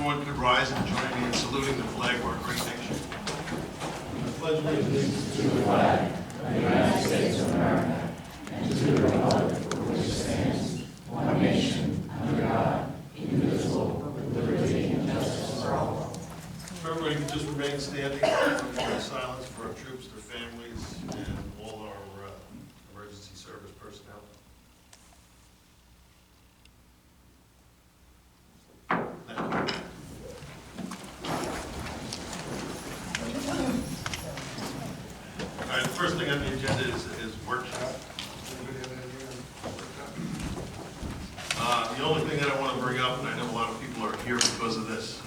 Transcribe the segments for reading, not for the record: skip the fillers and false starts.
everyone could rise and join me in saluting the flag of our great nation. I pledge allegiance to the flag of the United States of America and to the republic for which it stands, one nation, under God, indivisible, with liberty and justice for all. Everybody can just remain standing in silence for our troops, their families, and all our emergency service personnel. Thank you. All right, the first thing on the agenda is workshop. Anybody have anything on workshop? The only thing that I want to bring up, and I know a lot of people are here because of this,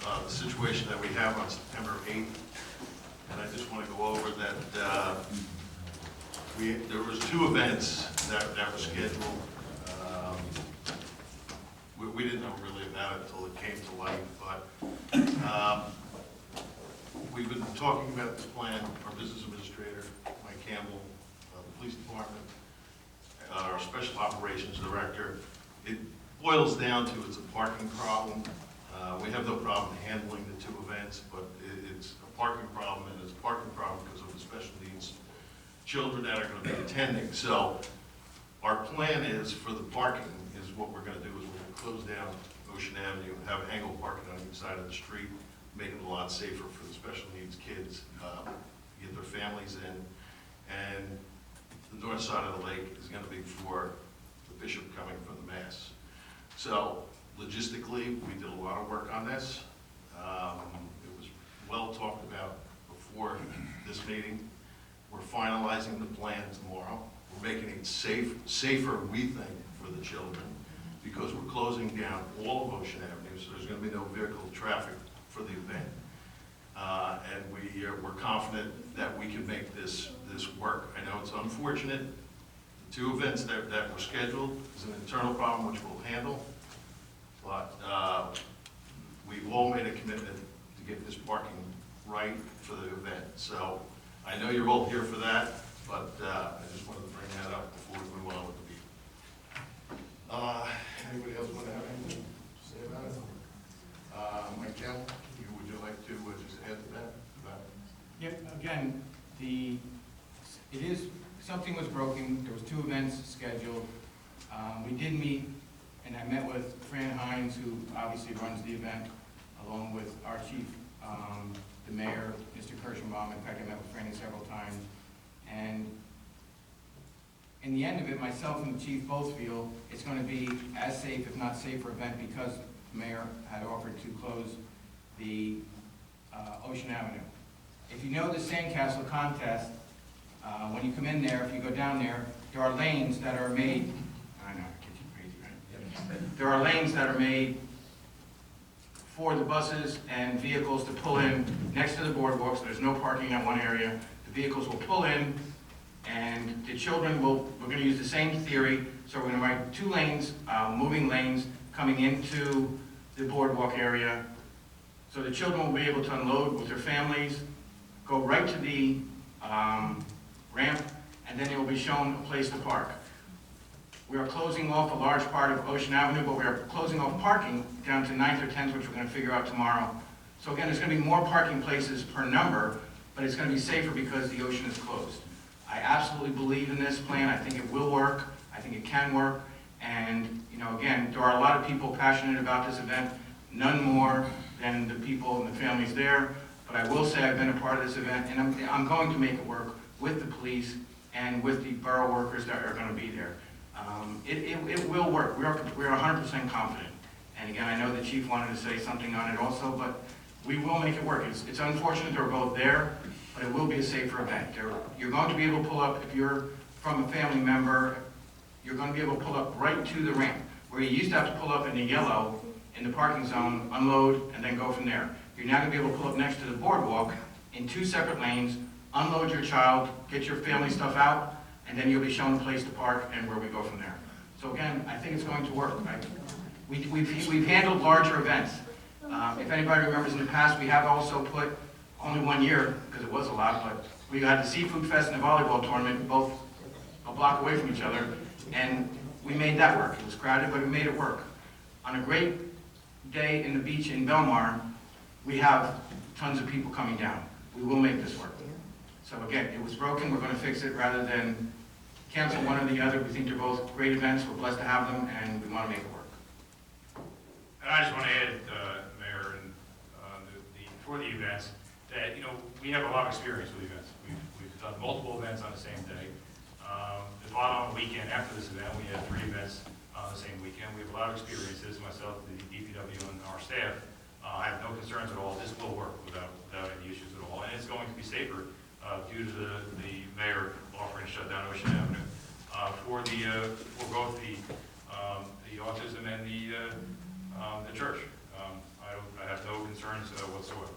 the situation that we have on September 8th, and I just want to go over that there was 2 events that were scheduled. We didn't know really about it until it came to light, but we've been talking about this plan. Our business administrator, Mike Campbell, the police department, our special operations director. It boils down to it's a parking problem. We have no problem handling the 2 events, but it's a parking problem, and it's a parking problem because of the special needs children that are going to be attending. So our plan is for the parking is what we're going to do is we're going to close down Ocean Avenue, have angled parking on each side of the street, make it a lot safer for the special needs kids to get their families in. And the north side of the lake is going to be for the bishop coming from the mass. So logistically, we did a lot of work on this. It was well talked about before this meeting. We're finalizing the plan tomorrow. We're making it safer, we think, for the children because we're closing down all of Ocean Avenue, so there's going to be no vehicle traffic for the event. And we're confident that we can make this work. I know it's unfortunate. The 2 events that were scheduled is an internal problem which we'll handle. But we've all made a commitment to get this parking right for the event. So I know you're all here for that, but I just wanted to bring that up before we move on with the meeting. Anybody else want to have anything to say about it? Mike Campbell, would you like to just add to that? Yeah, again, something was broken. There was 2 events scheduled. We did meet, and I met with Fran Hines, who obviously runs the event, along with our chief, the mayor, Mr. Kirschenbaum. In fact, I met with Fran several times. And in the end of it, myself and the chief both feel it's going to be as safe, if not safer, event because the mayor had offered to close the Ocean Avenue. If you know the sandcastle contest, when you come in there, if you go down there, there are lanes that are made. I know, it gets you crazy, right? There are lanes that are made for the buses and vehicles to pull in next to the boardwalk, so there's no parking in one area. The vehicles will pull in, and the children we're going to use the same theory, so we're going to write 2 lanes, moving lanes, coming into the boardwalk area, so the children will be able to unload with their families, go right to the ramp, and then they will be shown a place to park. We are closing off a large part of Ocean Avenue, but we are closing off parking down to 9th or 10th, which we're going to figure out tomorrow. So again, there's going to be more parking places per number, but it's going to be safer because the ocean is closed. I absolutely believe in this plan. I think it will work. I think it can work. And, you know, again, there are a lot of people passionate about this event, none more than the people and the families there. But I will say I've been a part of this event, and I'm going to make it work with the police and with the borough workers that are going to be there. It will work. We're 100% confident. And again, I know the chief wanted to say something on it also, but we will make it work. It's unfortunate they're both there, but it will be a safer event. You're going to be able to pull up, if you're from a family member, you're going to be able to pull up right to the ramp, where you used to have to pull up in the yellow in the parking zone, unload, and then go from there. You're now going to be able to pull up next to the boardwalk in 2 separate lanes, unload your child, get your family stuff out, and then you'll be shown a place to park and where we go from there. So again, I think it's going to work. We've handled larger events. If anybody remembers in the past, we have also put, only 1 year, because it was a lot, but we had the Seafood Fest and the volleyball tournament, both a block away from each other, and we made that work. It was crowded, but we made it work. On a great day in the beach in Belmar, we have tons of people coming down. We will make this work. So again, it was broken, we're gonna fix it rather than cancel one or the other. We think they're both great events, we're blessed to have them, and we wanna make it work. And I just want to add, Mayor, and for the events, that, we have a lot of experience with events. We've done multiple events on the same day. The following weekend after this event, we had 3 events on the same weekend. We have a lot of experiences, myself, the DPW, and our staff. I have no concerns at all. This will work without any issues at all. And it's going to be safer due to the mayor offering to shut down Ocean Avenue for both the autism and the church. I have no concerns whatsoever.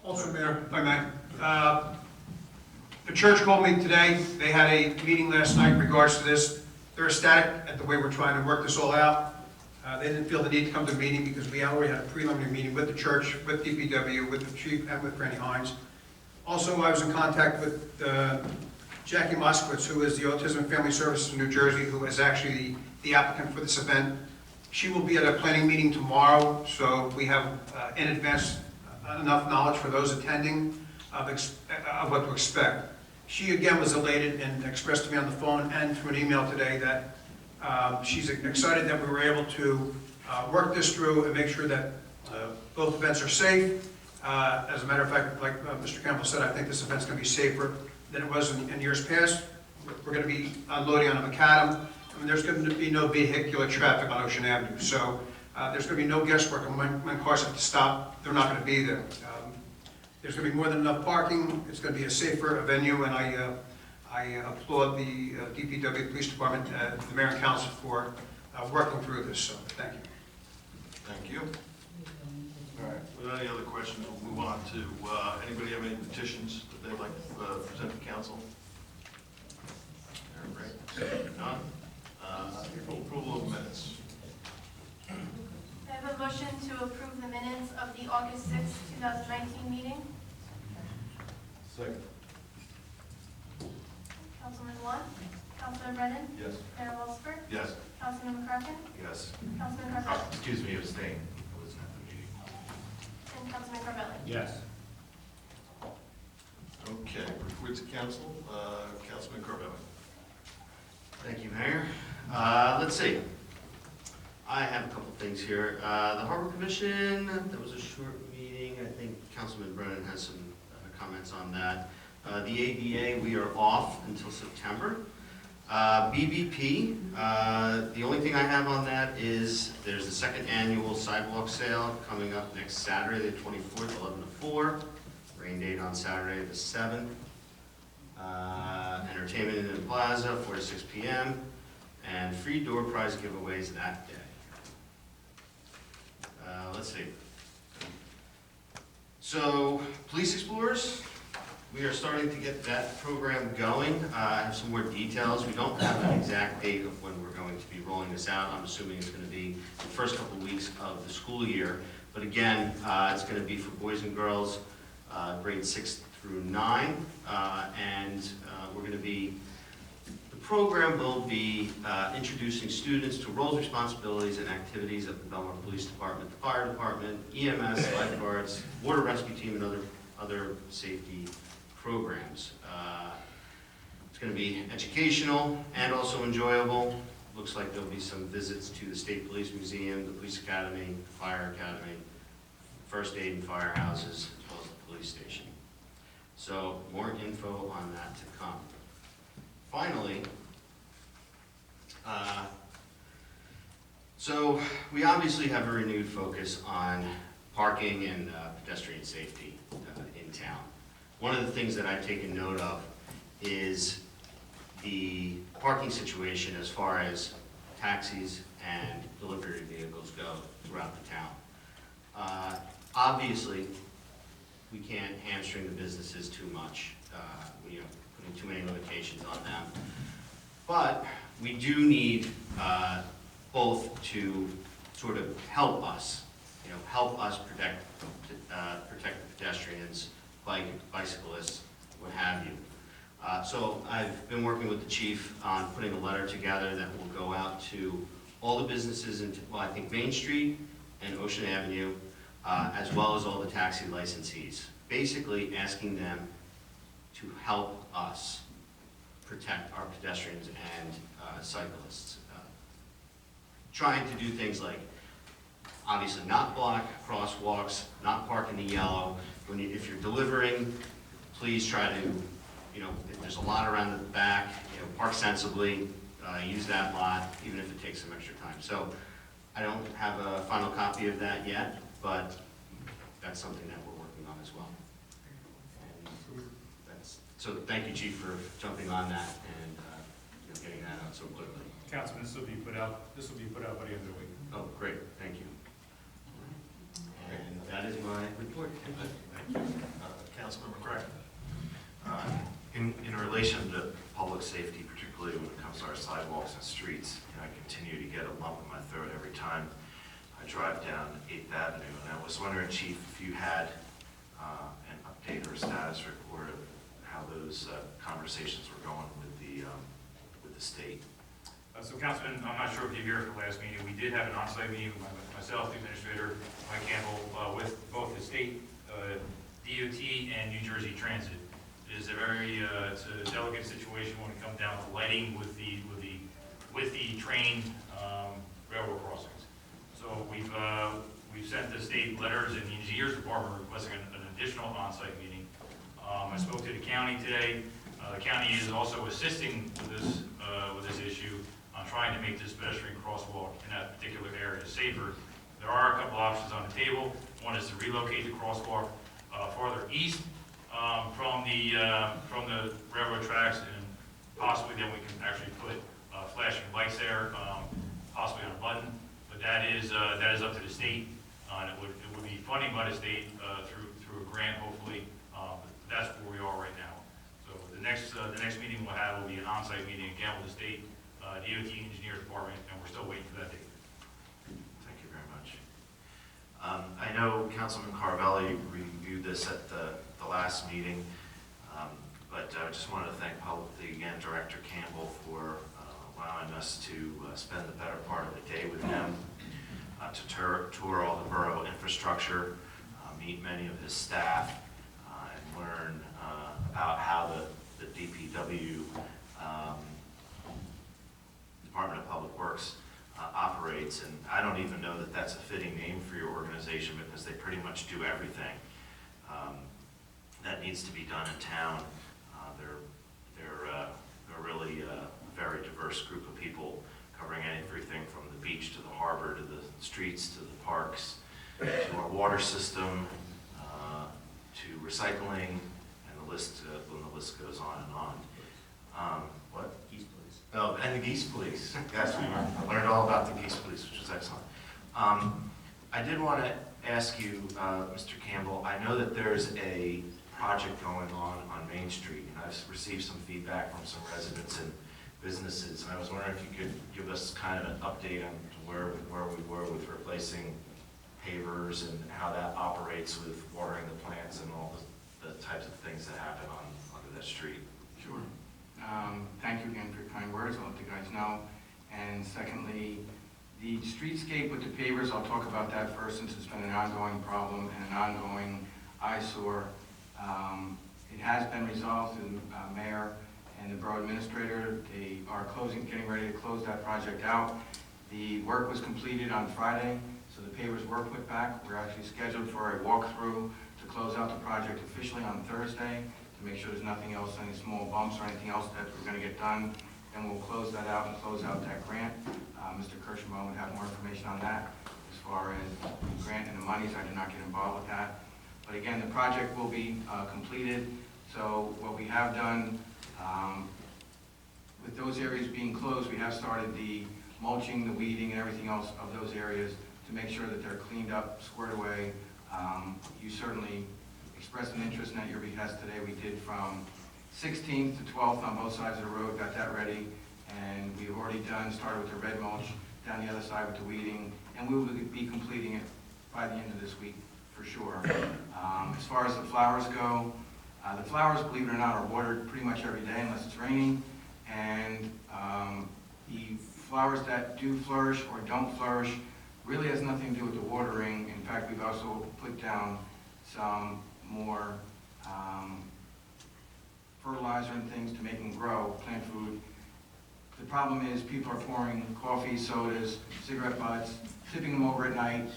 Also, Mayor, if I may, the church called me today. They had a meeting last night in regards to this. They're ecstatic at the way we're trying to work this all out. They didn't feel the need to come to the meeting because we already had a preliminary meeting with the church, with DPW, with the chief, and with Franny Hines. Also, I was in contact with Jackie Moskowitz, who is the Autism and Family Services in New Jersey, who is actually the applicant for this event. She will be at a planning meeting tomorrow, so we have in advance enough knowledge for those attending of what to expect. She again was elated and expressed to me on the phone and through an email today that she's excited that we were able to work this through and make sure that both events are safe. As a matter of fact, like Mr. Campbell said, I think this event's going to be safer than it was in years past. We're going to be unloading on a macadam. I mean, there's going to be no vehicular traffic on Ocean Avenue, so there's going to be no guesswork. And when cars have to stop, they're not going to be there. There's going to be more than enough parking. It's going to be a safer venue, and I applaud the DPW Police Department, the Mayor and Council for working through this. So thank you. Thank you. All right, without any other questions, we'll move on to, anybody have any petitions that they'd like to present to council? All right, none. Approval of minutes. I have a motion to approve the minutes of the August 6, 2019 meeting. Second. Councilman Juan, Councilman Brennan, Yes. Mayor Walsberg, Yes. Councilman McCracken, Yes. Councilman Carpelli, Excuse me, abstain. I wasn't at the meeting. and Councilman Carpelli. Yes. Okay, reports to council. Councilman Corbett. Thank you, Mayor. Let's see. I have a couple things here. The Harbor Commission, that was a short meeting. I think Councilman Brennan has some comments on that. The ADA, we are off until September. BBP, the only thing I have on that is there's the second annual sidewalk sale coming up next Saturday, the 24th, 11 to 4. Rain date on Saturday, the 7th. Entertainment in the plaza, 4 to 6 p.m. And free door prize giveaways that day. Let's see. So, Police Explorers, we are starting to get that program going. I have some more details. We don't have an exact date of when we're going to be rolling this out. I'm assuming it's going to be the first couple weeks of the school year. But again, it's going to be for boys and girls, grades 6 through 9. We're going to be, the program will be introducing students to roles, responsibilities, and activities of the Belmar Police Department, the Fire Department, EMS, lifeguards, water rescue team, and other safety programs. It's going to be educational and also enjoyable. Looks like there'll be some visits to the State Police Museum, the Police Academy, the Fire Academy, first aid and firehouses, as well as the police station. So more info on that to come. Finally, so we obviously have a renewed focus on parking and pedestrian safety in town. One of the things that I've taken note of is the parking situation as far as taxis and delivery vehicles go throughout the town. Obviously, we can't hamstring the businesses too much, putting too many limitations on them. But we do need both to sort of help us protect the pedestrians, bicyclists, what have you. So I've been working with the chief on putting a letter together that will go out to all the businesses in, well, I think Main Street and Ocean Avenue, as well as all the taxi licensees. Basically asking them to help us protect our pedestrians and cyclists. Trying to do things like, obviously not block crosswalks, not park in the yellow. If you're delivering, please try to, if there's a lot around the back, park sensibly, use that lot, even if it takes some extra time. So I don't have a final copy of that yet, but that's something that we're working on as well. And so thank you, Chief, for jumping on that and getting that out so quickly. Councilman, this will be put out by the end of the week. Oh, great, thank you. And that is my report. Thank you. Councilman McCracken. In relation to public safety, particularly when it comes to our sidewalks and streets, I continue to get a lump in my throat every time I drive down 8th Avenue. And I was wondering, Chief, if you had an update or a status report of how those conversations were going with the state. So Councilman, I'm not sure if you were here for the last meeting, we did have an on-site meeting with myself, the administrator, Mike Campbell, with both the state DOT and New Jersey Transit. It is a very it's a delicate situation when it comes down to lighting with the train railroad crossings. So we've sent the state letters and the engineers department requesting an additional on-site meeting. I spoke to the county today. The county is also assisting with this issue on trying to make this pedestrian crosswalk in that particular area safer. There are a couple options on the table. One is to relocate the crosswalk farther east from the railroad tracks, and possibly then we can actually put flashing lights there, possibly on a button. But that is up to the state. And it would be funding by the state through a grant, hopefully. But that's where we are right now. So the next meeting we'll have will be an on-site meeting again with the state DOT engineer department, and we're still waiting for that date. Thank you very much. I know Councilman Carvelli reviewed this at the last meeting, but I just wanted to thank publicly again Director Campbell for allowing us to spend the better part of the day with him, to tour all the borough infrastructure, meet many of his staff, and learn about how the DPW Department of Public Works operates. And I don't even know that that's a fitting name for your organization, because they pretty much do everything that needs to be done in town. They're really a very diverse group of people, covering everything from the beach to the harbor to the streets to the parks to our water system to recycling, and the list goes on and on. What? Geese, please. Oh, and the geese police. Yes, I learned all about the geese police, which was excellent. I did want to ask you, Mr. Campbell, I know that there's a project going on Main Street, and I've received some feedback from some residents and businesses, and I was wondering if you could give us kind of an update on where we were with replacing pavers and how that operates with watering the plants and all the types of things that happen onto that street. Sure. Thank you again for your kind words. I'll let the guys know. And secondly, the streetscape with the pavers, I'll talk about that first, since it's been an ongoing problem and an ongoing eyesore. It has been resolved through the mayor and the borough administrator. They are getting ready to close that project out. The work was completed on Friday, so the pavers were put back. We're actually scheduled for a walkthrough to close out the project officially on Thursday, to make sure there's nothing else, any small bumps or anything else that we're going to get done. Then we'll close that out and close out that grant. Mr. Kirschenbaum would have more information on that. As far as the grant and the monies, I did not get involved with that. But again, the project will be completed. So what we have done, with those areas being closed, we have started the mulching, the weeding, and everything else of those areas to make sure that they're cleaned up, squared away. You certainly expressed an interest in at your behest today. We did from 16th to 12th on both sides of the road, got that ready, and we've already started with the red mulch, down the other side with the weeding, and we will be completing it by the end of this week for sure. As far as the flowers go, the flowers, believe it or not, are watered pretty much every day unless it's raining, and the flowers that do flourish or don't flourish really has nothing to do with the watering. In fact, we've also put down some more fertilizer and things to make them grow, plant food. The problem is people are pouring coffee, sodas, cigarette butts, tipping them over at night.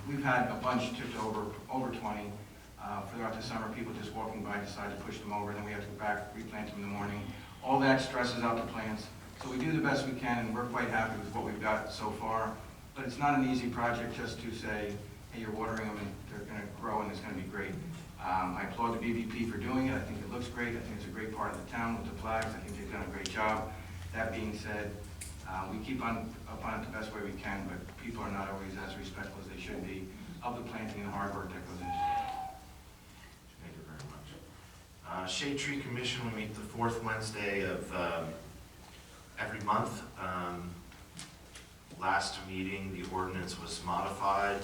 We've had a bunch tipped over 20. Throughout the summer, people just walking by decide to push them over, then we have to go back, replant them in the morning. All that stresses out the plants. So we do the best we can, and we're quite happy with what we've got so far. But it's not an easy project just to say, hey, you're watering them and they're going to grow and it's going to be great. I applaud the BVP for doing it. I think it looks great. I think it's a great part of the town with the flags. I think they've done a great job. That being said, we keep on up on it the best way we can, but people are not always as respectful as they should be of the planting and the hard work that goes into it. Thank you very much. Shade Tree Commission, we meet the fourth Wednesday of every month. Last meeting, the ordinance was modified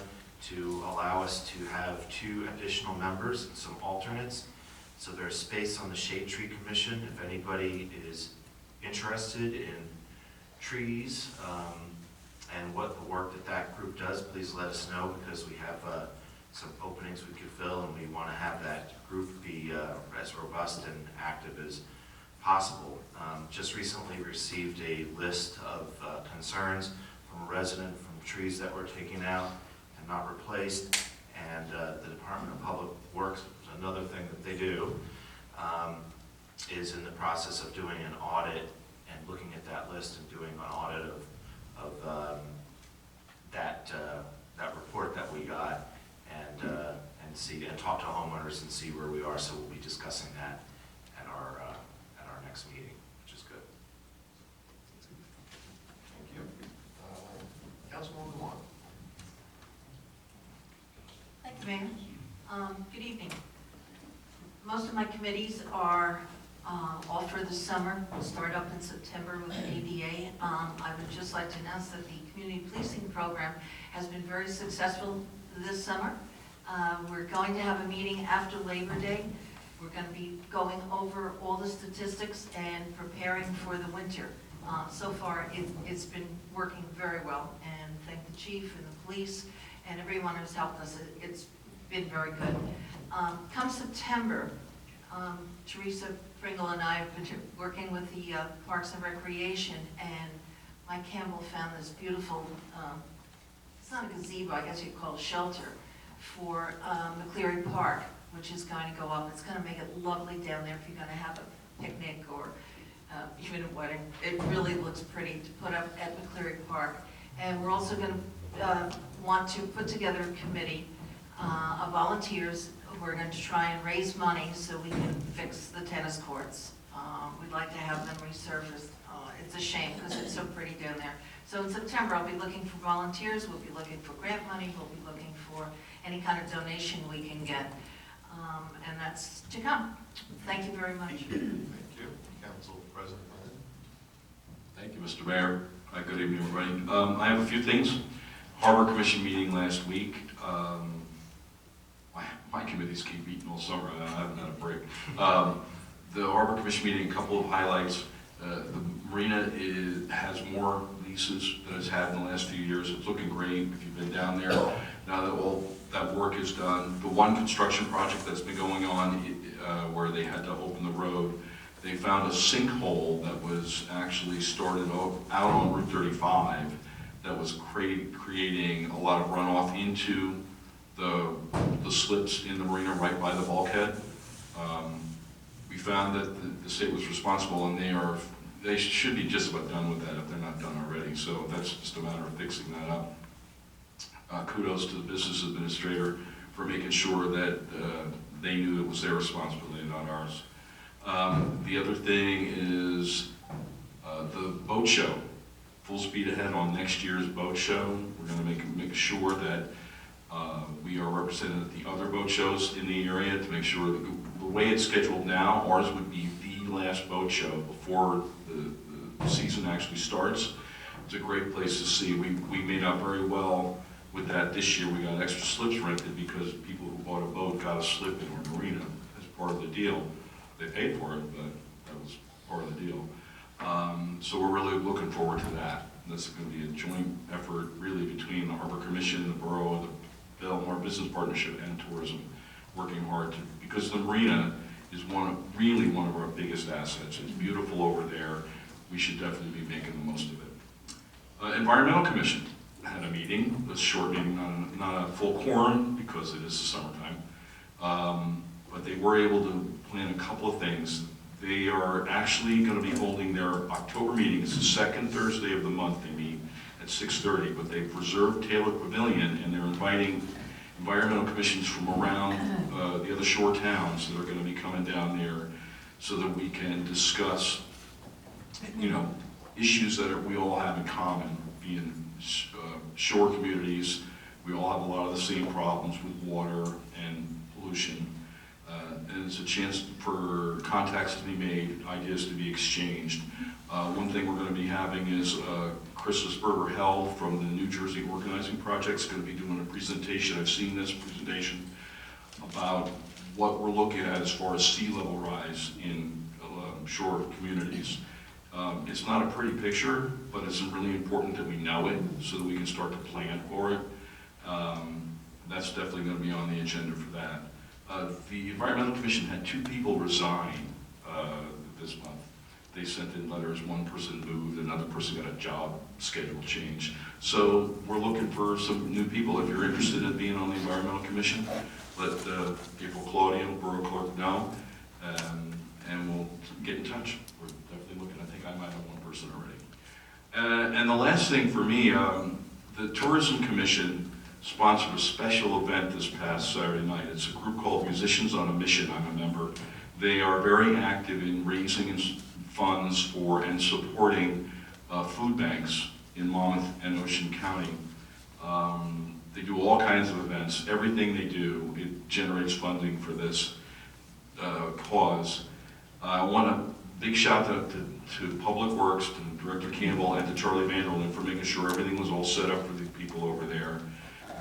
to allow us to have 2 additional members and some alternates. So there's space on the Shade Tree Commission. If anybody is interested in trees and what the work that group does, please let us know, because we have some openings we could fill, and we want to have that group be as robust and active as possible. Just recently received a list of concerns from a resident from trees that were taken out and not replaced, and the Department of Public Works, another thing that they do, is in the process of doing an audit and looking at that list and doing an audit of that report that we got, and see and talk to homeowners and see where we are. So we'll be discussing that at our next meeting, which is good. Thank you. Councilwoman Belmar. Thank you, Mayor. Good evening. Most of my committees are off for the summer. We'll start up in September with ADA. I would just like to announce that the community policing program has been very successful this summer. We're going to have a meeting after Labor Day. We're going to be going over all the statistics and preparing for the winter. So far, it's been working very well, and thank the chief and the police and everyone who's helped us. It's been very good. Come September, Teresa Pringle and I have been working with the Parks and Recreation, and Mike Campbell found this beautiful, it's not a gazebo, I guess you'd call it shelter, for McCleary Park, which is going to go up. It's going to make it lovely down there if you're going to have a picnic or even a wedding. It really looks pretty to put up at McCleary Park. And we're also going to want to put together a committee of volunteers. We're going to try and raise money so we can fix the tennis courts. We'd like to have them resurfaced. It's a shame because it's so pretty down there. So in September, I'll be looking for volunteers. We'll be looking for grant money. We'll be looking for any kind of donation we can get. And that's to come. Thank you very much. Thank you. Council President. Thank you, Mr. Mayor. Good evening, everybody. I have a few things. Harbor Commission meeting last week. My committees keep meeting all summer. I haven't had a break. The Harbor Commission meeting, a couple of highlights. The marina has more leases than it's had in the last few years. It's looking great if you've been down there. Now that all that work is done, the one construction project that's been going on where they had to open the road, they found a sinkhole that was actually started out on Route 35 that was creating a lot of runoff into the slips in the marina right by the bulkhead. We found that the state was responsible, and they should be just about done with that if they're not done already. So that's just a matter of fixing that up. Kudos to the business administrator for making sure that they knew it was their responsibility, not ours. The other thing is the boat show. Full speed ahead on next year's boat show. We're going to make sure that we are represented at the other boat shows in the area to make sure that the way it's scheduled now, ours would be the last boat show before the season actually starts. It's a great place to see. We made out very well with that this year. We got extra slips rented because people who bought a boat got a slip in our marina as part of the deal. They paid for it, but that was part of the deal. So we're really looking forward to that. That's going to be a joint effort really between the Harbor Commission, the Borough, the Belmar Business Partnership, and tourism, working hard to, because the marina is really one of our biggest assets. It's beautiful over there. We should definitely be making the most of it. Environmental Commission had a meeting, a short meeting, not a full quorum because it is the summertime. But they were able to plan a couple of things. They are actually going to be holding their October meeting. It's the second Thursday of the month. They meet at 6:30, but they've reserved Taylor Pavilion, and they're inviting environmental commissions from around the other shore towns that are going to be coming down there so that we can discuss, issues that we all have in common, being shore communities. We all have a lot of the same problems with water and pollution. And it's a chance for contacts to be made, ideas to be exchanged. One thing we're going to be having is Christmas Berger Hell from the New Jersey Organizing Project is going to be doing a presentation. I've seen this presentation about what we're looking at as far as sea level rise in shore communities. It's not a pretty picture, but it's really important that we know it so that we can start to plan for it. That's definitely going to be on the agenda for that. The Environmental Commission had 2 people resign this month. They sent in letters, one person moved, another person got a job schedule change. So we're looking for some new people. If you're interested in being on the Environmental Commission, let April Claudio, Borough Clerk, know, and we'll get in touch. We're definitely looking. I think I might have one person already. And the last thing for me, the Tourism Commission sponsored a special event this past Saturday night. It's a group called Musicians on a Mission. I'm a member. They are very active in raising funds for and supporting food banks in Monmouth and Ocean County. They do all kinds of events. Everything they do, it generates funding for this cause. I want a big shout out to Public Works, to Director Campbell, and to Charlie Vanderlyn for making sure everything was all set up for the people over there.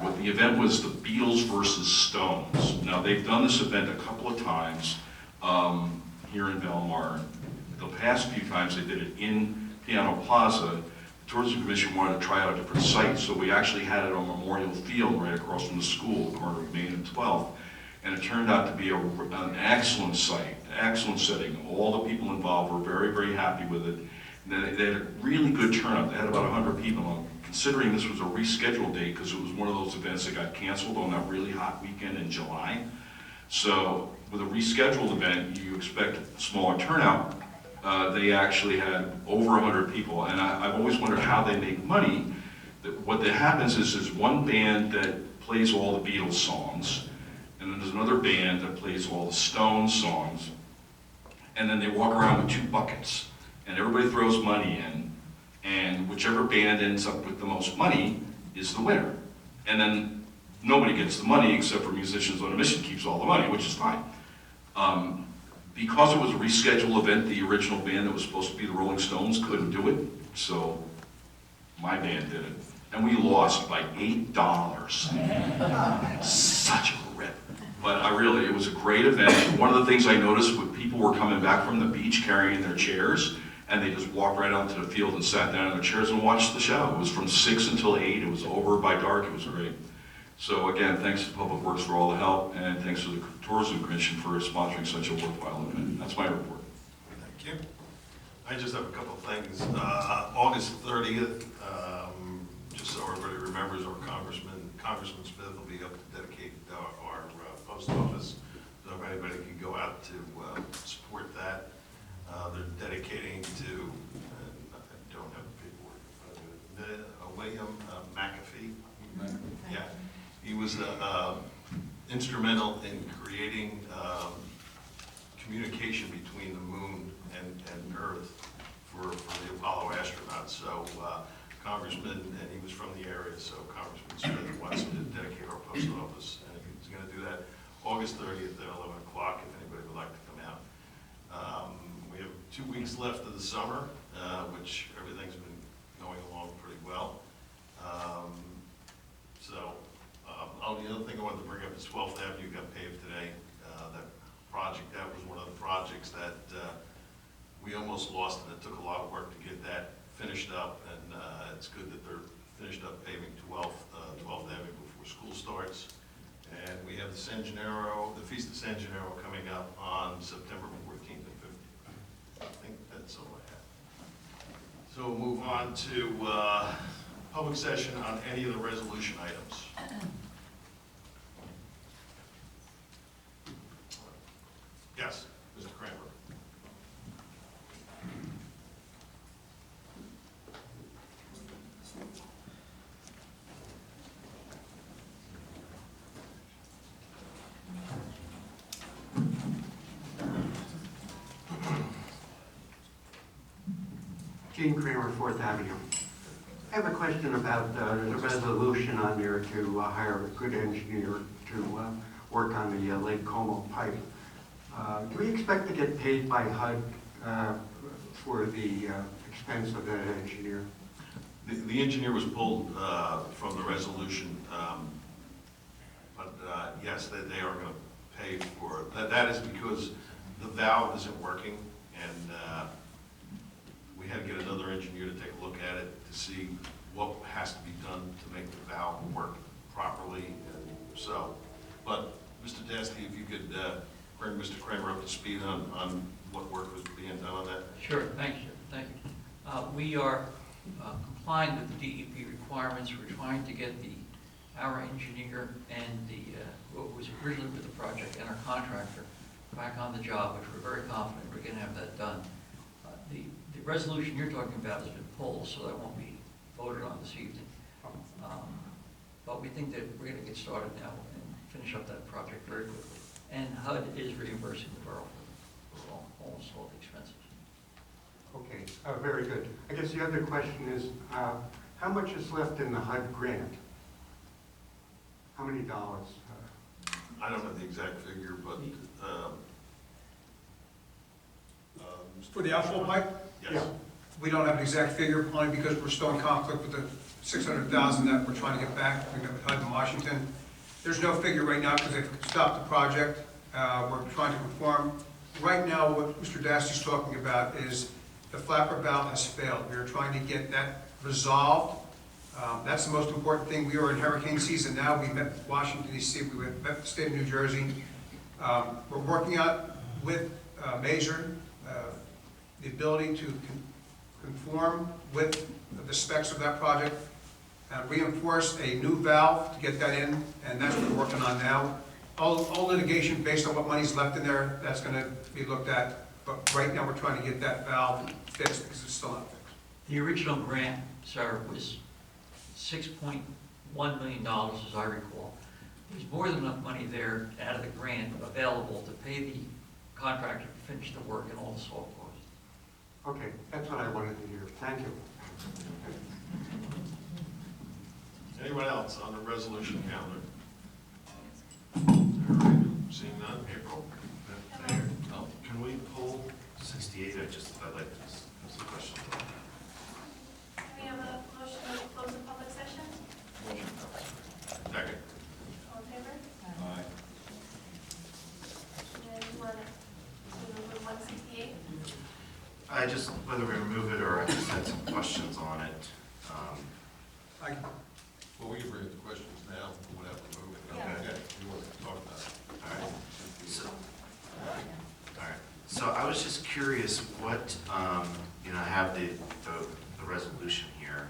What the event was, the Beatles versus Stones. Now, they've done this event a couple of times here in Belmar. The past few times they did it in Piano Plaza. The Tourism Commission wanted to try out a different site, so we actually had it on Memorial Field right across from the school, the corner of Main and 12th. And it turned out to be an excellent site, excellent setting. All the people involved were very, very happy with it. They had a really good turnout. They had about 100 people on. Considering this was a rescheduled date because it was one of those events that got canceled on that really hot weekend in July. So with a rescheduled event, you expect a smaller turnout. They actually had over 100 people, and I've always wondered how they make money. What happens is there's one band that plays all the Beatles songs, and then there's another band that plays all the Stones songs, and then they walk around with 2 buckets, and everybody throws money in, and whichever band ends up with the most money is the winner. And then nobody gets the money except for Musicians on a Mission keeps all the money, which is fine. Because it was a rescheduled event, the original band that was supposed to be the Rolling Stones couldn't do it, so my band did it. And we lost by $8. Such a rip. But it was a great event. One of the things I noticed was people were coming back from the beach carrying their chairs, and they just walked right onto the field and sat down in their chairs and watched the show. It was from 6 until 8. It was over by dark. It was great. So again, thanks to Public Works for all the help, and thanks to the Tourism Commission for sponsoring such a worthwhile event. That's my report. Thank you. I just have a couple of things. August 30th, just so everybody remembers, our Congressman Smith will be up to dedicate our post office. So if anybody can go out to support that. They're dedicating to, I don't have the paperwork, William McAfee. Yeah, he was instrumental in creating communication between the moon and Earth for the Apollo astronauts. So Congressman, and he was from the area, so Congressman Smith wants to dedicate our post office, and he's going to do that August 30th at 11 o'clock if anybody would like to come out. We have 2 weeks left of the summer, which everything's been going along pretty well. The other thing I wanted to bring up is 12th Avenue got paved today. That was one of the projects that we almost lost it. It took a lot of work to get that finished up, and it's good that they're finished up paving 12th Avenue before school starts. And we have the Feast of San Gennaro coming up on September 14th and 15th. I think that's all I have. So we'll move on to public session on any of the resolution items. Yes, Mr. Kramer. Gene Kramer, 4th Avenue. I have a question about the resolution on there to hire a good engineer to work on the Lake Como pipe. Do we expect to get paid by HUD for the expense of that engineer? The engineer was pulled from the resolution, but yes, they are going to pay for it. That is because the valve isn't working, and we had to get another engineer to take a look at it to see what has to be done to make the valve work properly. And so, but Mr. Dasty, if you could bring Mr. Kramer up to speed on what work was being done on that. Sure, thank you, thank you. We are complying with the DEP requirements. We're trying to get our engineer and what was originally with the project and our contractor back on the job, which we're very confident we're going to have that done. The resolution you're talking about has been pulled, so that won't be voted on this evening. But we think that we're going to get started now and finish up that project very quickly. And HUD is reimbursing the borough for almost all the expenses. Okay, very good. I guess the other question is, how much is left in the HUD grant? How many dollars? I don't know the exact figure, but For the outflow pipe, yes. we don't have an exact figure, only because we're still in conflict with the $600,000 that we're trying to get back. We met with HUD in Washington. There's no figure right now because they've stopped the project. We're trying to conform. Right now, what Mr. Dasty's talking about is the flapper valve has failed. We are trying to get that resolved. That's the most important thing. We are in hurricane season now. We met with Washington, D.C. We met with the state of New Jersey. We're working out with Mazer the ability to conform with the specs of that project, reinforce a new valve to get that in, and that's what we're working on now. All litigation based on what money's left in there, that's going to be looked at. But right now, we're trying to get that valve fixed because it's still not fixed. The original grant, sir, was $6.1 million, as I recall. There's more than enough money there out of the grant available to pay the contractor to finish the work and all the salt costs. Okay, that's what I wanted to hear. Thank you. Anyone else on the resolution calendar? All right, seeing none, April? Mayor. No. Can we pull 68? I'd like to ask some questions. Can we have a motion to close the public session? Motion. Second. All in favor? Aye. And you want to remove 168? Whether we remove it or I just had some questions on it. Well, we can bring the questions now, we'll have to move it. Yeah. Okay, you want to talk about it? All right. So I was just curious what, I have the resolution here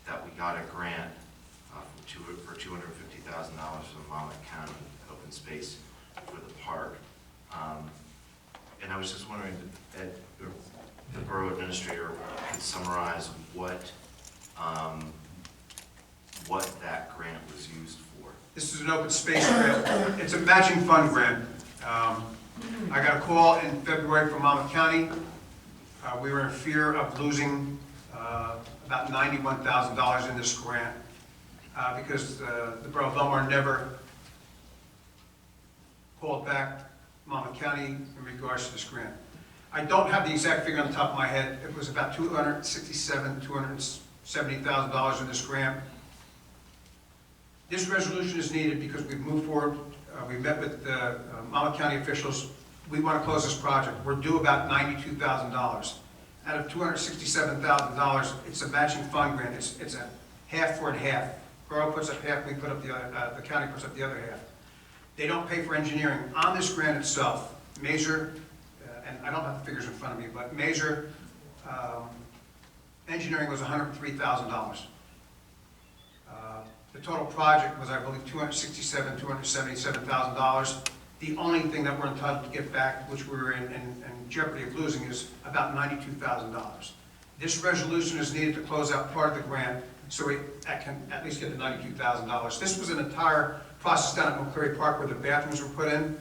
that we got a grant for $250,000 from the Monmouth County Open Space for the park. And I was just wondering if the borough administrator could summarize what that grant was used for. This is an open space grant. It's a matching fund grant. I got a call in February from Monmouth County. We were in fear of losing about $91,000 in this grant because the borough of Belmar never called back Monmouth County in regards to this grant. I don't have the exact figure on the top of my head. It was about $270,000 in this grant. This resolution is needed because we've moved forward. We met with Monmouth County officials we want to close this project. We're due about $92,000. Out of $267,000, it's a matching fund grant. It's a half for and half. Borough puts up half, we put up the county puts up the other half. They don't pay for engineering. On this grant itself, Mazer, and I don't have the figures in front of me, but Mazer engineering was $103,000. The total project was, I believe, $277,000. The only thing that we're entitled to get back, which we were in jeopardy of losing, is about $92,000. This resolution is needed to close out part of the grant, so we can at least get the $92,000. This was an entire process down at McCleary Park where the bathrooms were put in.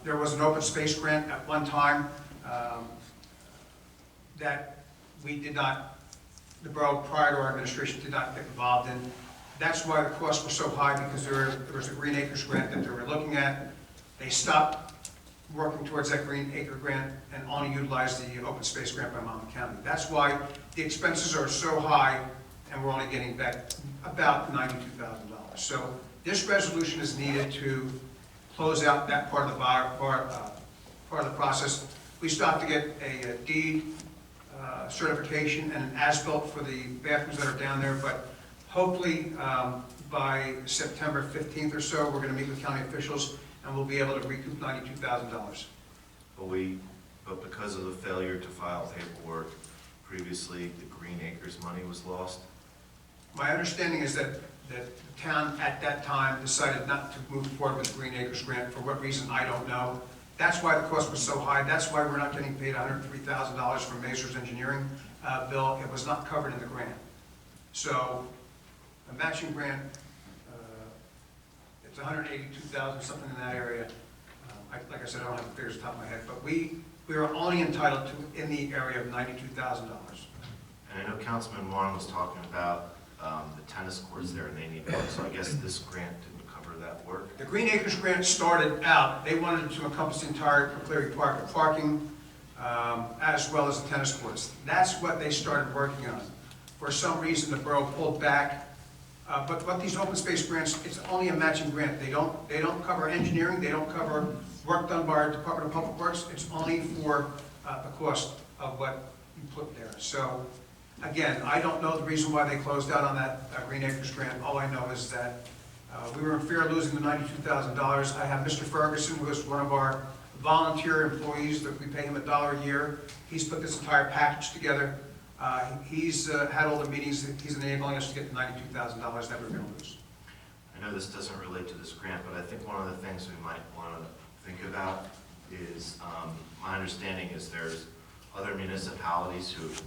There was an open space grant at one time that we did not, the borough prior to our administration did not get involved in. That's why the costs were so high, because there was a Green Acres grant that they were looking at. They stopped working towards that Green Acre grant and only utilized the open space grant by Monmouth County. That's why the expenses are so high, and we're only getting back about $92,000. So this resolution is needed to close out that part of the part of the process. We still have to get a deed certification and an as-built for the bathrooms that are down there, but hopefully by September 15th or so, we're going to meet with county officials and we'll be able to recoup $92,000. But because of the failure to file paperwork previously, the Green Acres money was lost? My understanding is that the town at that time decided not to move forward with the Green Acres grant. For what reason, I don't know. That's why the cost was so high. That's why we're not getting paid $103,000 from Mazer's engineering bill. It was not covered in the grant. So a matching grant, it's $182,000, something in that area. Like I said, I don't have the figures off the top of my head, but we are only entitled to in the area of $92,000. And I know Councilman Warren was talking about the tennis courts there, and they need work, so I guess this grant didn't cover that work? The Green Acres grant started out, they wanted to encompass the entire McCleary Park, the parking, as well as the tennis courts. That's what they started working on. For some reason, the borough pulled back. But what these open space grants, it's only a matching grant. They don't cover engineering, they don't cover work done by our Department of Public Works. It's only for the cost of what you put there. So, again, I don't know the reason why they closed out on that Green Acres grant. All I know is that we were in fear of losing the $92,000. I have Mr. Ferguson, who is one of our volunteer employees, that we pay him $1 a year. He's put this entire package together. He's had all the meetings. He's enabling us to get the $92,000 that we're going to lose. I know this doesn't relate to this grant, but I think one of the things we might want to think about is, my understanding is there's other municipalities who have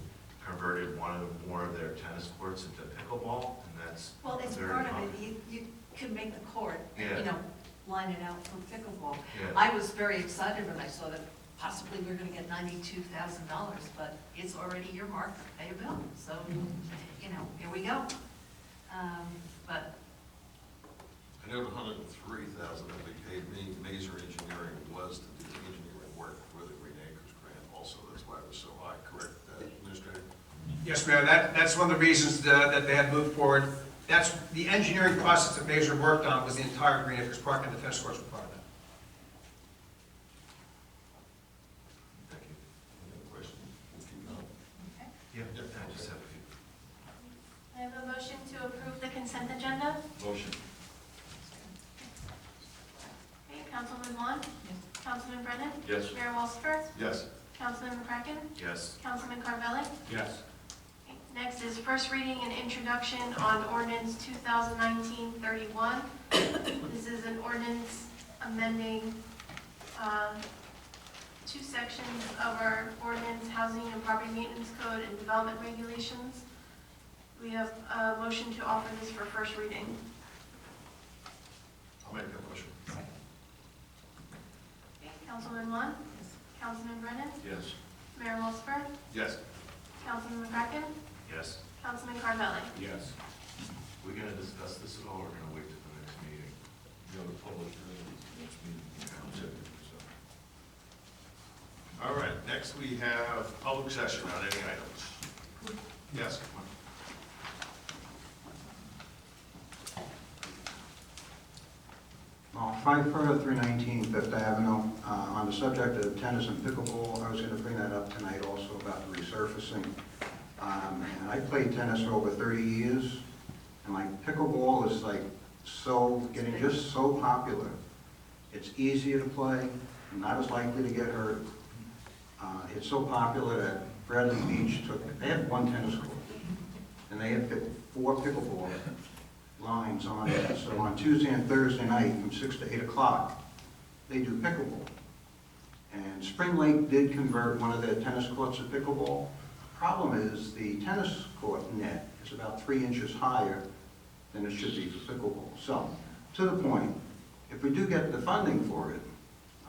converted one or more of their tennis courts into pickleball, and that's Well, it's very part of common. it. You can make the court, Yeah. you know, line it out for pickleball. Yeah. I was very excited when I saw that possibly we're gonna get $92,000, but it's already earmarked to pay a bill. So, you know, here we go. But I know the $103,000 that we paid Mazer Engineering was to do the engineering work for the Green Acres grant also. That's why it was so high, correct, Administrator? Yes, Mayor, that's one of the reasons that they had moved forward. That's the engineering process that Mazer worked on, was the entire Green Acres Park, and the tennis courts were part of that. Thank you. Any other questions? We'll keep going. Yeah, I just have a few. I have a motion to approve the consent agenda. Motion. Okay, Councilman Vaughn? Councilman Brennan? Yes. Mayor Walsifer? Yes. Councilman McCracken? Yes. Councilman Carvelli? Yes. Okay, next is first reading and introduction on ordinance 2019-31. This is an ordinance amending two sections of our ordinance, housing and property maintenance code and development regulations. We have a motion to offer this for first reading. I'll make that motion. Okay, Councilman Vaughn? Councilman Brennan? Yes. Mayor Walsifer? Yes. Councilman McCracken? Yes. Councilman Carvelli? Yes. We're going to discuss this at all, or we're going to wait till the next meeting? The other public hearing is the next meeting. All right, next we have public session on any items. Yes. Well, 5 319 Fifth Avenue. On the subject of tennis and pickleball, I was going to bring that up tonight also about the resurfacing. And I played tennis for over 30 years, and like pickleball is like getting just so popular. It's easier to play, not as likely to get hurt. It's so popular that Bradley Beach they had one tennis court, and they had 4 pickleball lines on it. So on Tuesday and Thursday night from 6 to 8 o'clock, they do pickleball. And Spring Lake did convert one of their tennis courts to pickleball. Problem is the tennis court net is about 3 inches higher than it should be for pickleball. So, to the point, if we do get the funding for it,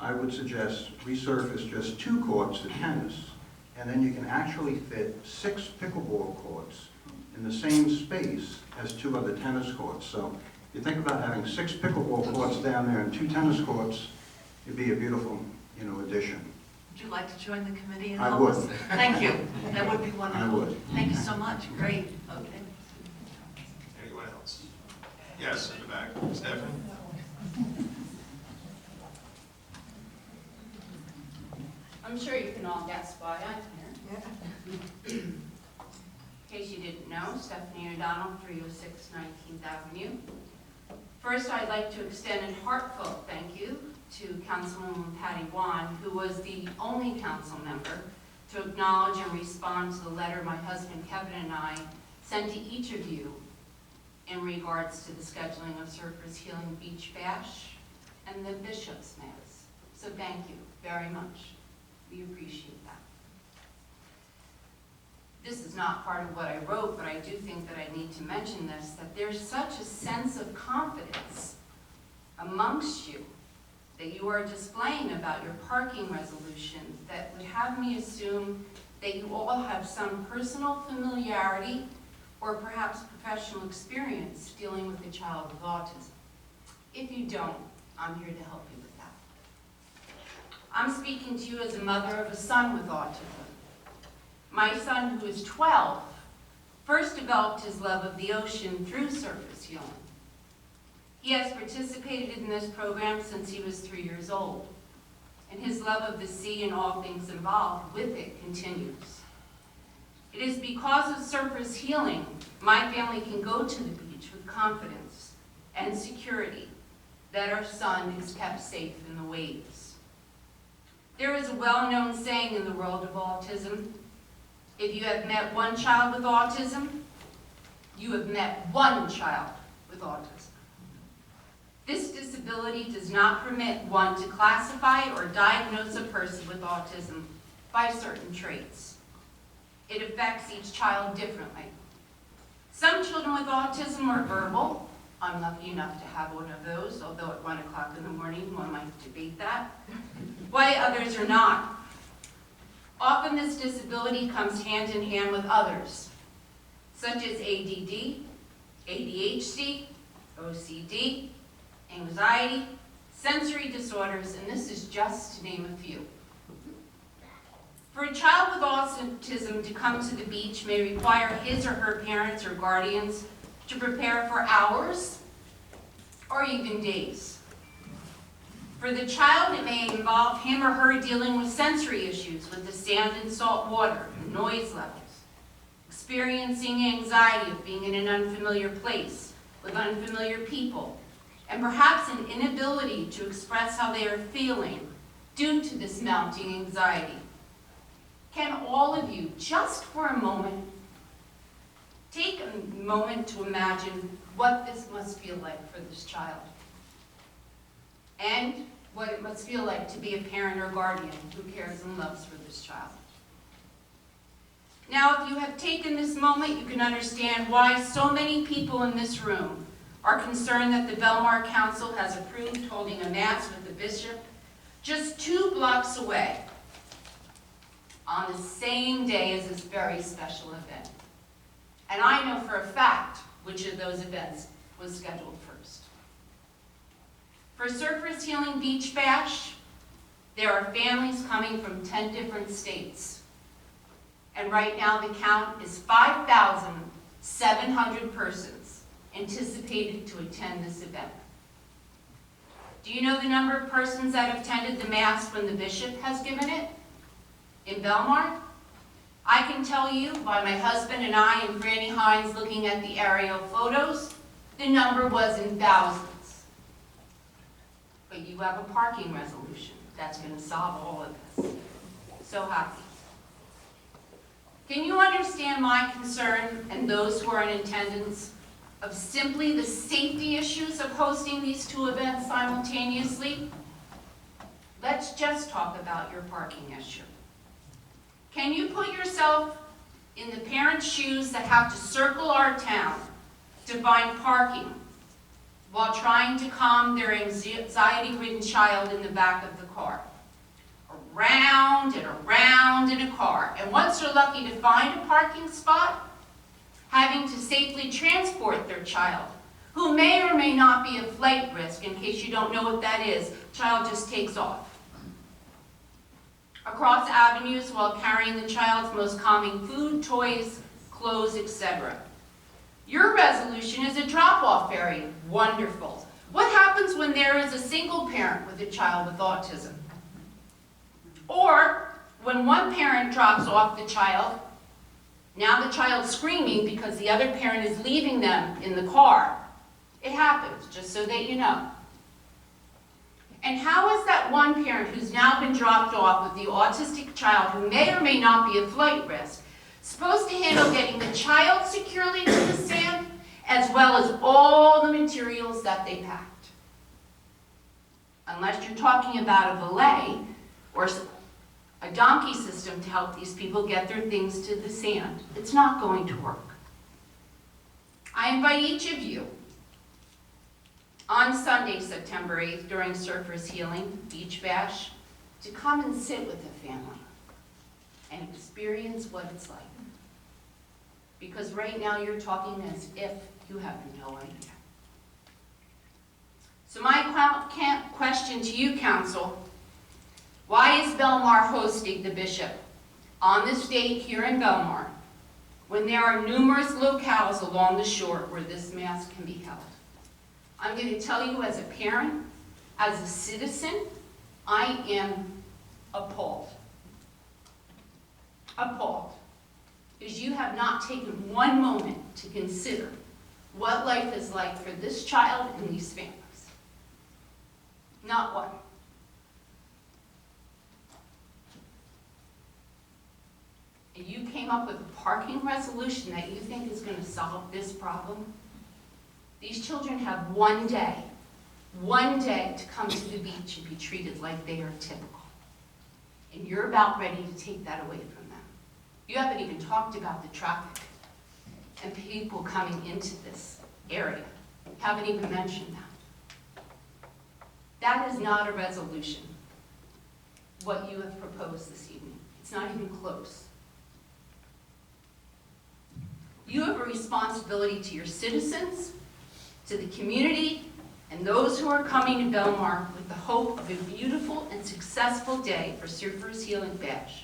I would suggest resurface just 2 courts for tennis, and then you can actually fit 6 pickleball courts in the same space as 2 other tennis courts. So if you think about having 6 pickleball courts down there and 2 tennis courts, it'd be a beautiful, addition. Would you like to join the committee and I help would. us? Thank you. That would be wonderful. I would. Thank you so much. Great. Okay. Anyone else? Yes, in the back. Stephanie? I'm sure you can all guess why I'm here. In case you didn't know, Stephanie O'Donnell, 306 19th Avenue. First, I'd like to extend a heartfelt thank you to Councilwoman Patty Wan, who was the only council member to acknowledge and respond to the letter my husband Kevin and I sent to each of you in regards to the scheduling of Surfers Healing Beach Bash and the Bishop's Mass. So thank you very much. We appreciate that. This is not part of what I wrote, but I do think that I need to mention this, that there's such a sense of confidence amongst you that you are displaying about your parking resolution that would have me assume that you all have some personal familiarity or perhaps professional experience dealing with a child with autism. If you don't, I'm here to help you with that. I'm speaking to you as a mother of a son with autism. My son, who is 12, first developed his love of the ocean through surface healing. He has participated in this program since he was 3 years old, and his love of the sea and all things involved with it continues. It is because of surface healing, my family can go to the beach with confidence and security that our son is kept safe in the waves. There is a well-known saying in the world of autism: if you have met one child with autism, you have met one child with autism. This disability does not permit one to classify or diagnose a person with autism by certain traits. It affects each child differently. Some children with autism are verbal. I'm lucky enough to have one of those, although at 1 o'clock in the morning one might debate that. Why others are not. Often this disability comes hand in hand with others, such as ADD, ADHD, OCD, anxiety, sensory disorders, and this is just to name a few. For a child with autism to come to the beach may require his or her parents or guardians to prepare for hours or even days. For the child, it may involve him or her dealing with sensory issues with the sand and salt water and noise levels, experiencing anxiety of being in an unfamiliar place with unfamiliar people, and perhaps an inability to express how they are feeling due to this mounting anxiety. Can all of you, just for a moment, take a moment to imagine what this must feel like for this child, and what it must feel like to be a parent or guardian who cares and loves for this child. Now, if you have taken this moment, you can understand why so many people in this room are concerned that the Belmar Council has approved holding a Mass with the Bishop just 2 blocks away on the same day as this very special event. And I know for a fact which of those events was scheduled first. For Surfers Healing Beach Bash, there are families coming from 10 different states. And right now the count is 5,700 persons anticipated to attend this event. Do you know the number of persons that have attended the Mass when the bishop has given it in Belmar? I can tell you by my husband and I and Franny Hines looking at the aerial photos, the number was in thousands. But you have a parking resolution that's going to solve all of this. So happy. Can you understand my concern and those who are in attendance of simply the safety issues of hosting these two events simultaneously? Let's just talk about your parking issue. Can you put yourself in the parents' shoes that have to circle our town to find parking while trying to calm their anxiety-ridden child in the back of the car? Around and around in a car. And once they're lucky to find a parking spot, having to safely transport their child, who may or may not be a flight risk. In case you don't know what that is, child just takes off across avenues while carrying the child's most common food, toys, clothes, etc. Your resolution is a drop-off area. Wonderful. What happens when there is a single parent with a child with autism? Or when one parent drops off the child, now the child's screaming because the other parent is leaving them in the car. It happens, just so that you know. And how is that one parent who's now been dropped off with the autistic child who may or may not be a flight risk supposed to handle getting the child securely to the sand as well as all the materials that they packed? Unless you're talking about a valet or a donkey system to help these people get their things to the sand, it's not going to work. I invite each of you on Sunday, September 8th, during Surfers Healing Beach Bash, to come and sit with the family and experience what it's like. Because right now you're talking as if you have no idea. So my question to you, Council, why is Belmar hosting the bishop on this date here in Belmar when there are numerous locales along the shore where this Mass can be held? I'm going to tell you as a parent, as a citizen, I am appalled. Appalled. Because you have not taken one moment to consider what life is like for this child and these families. Not one. And you came up with a parking resolution that you think is going to solve this problem? These children have one day to come to the beach and be treated like they are typical. And you're about ready to take that away from them. You haven't even talked about the traffic and people coming into this area. You haven't even mentioned that. That is not a resolution, what you have proposed this evening. It's not even close. You have a responsibility to your citizens, to the community, and those who are coming to Belmar with the hope of a beautiful and successful day for Surfers Healing Bash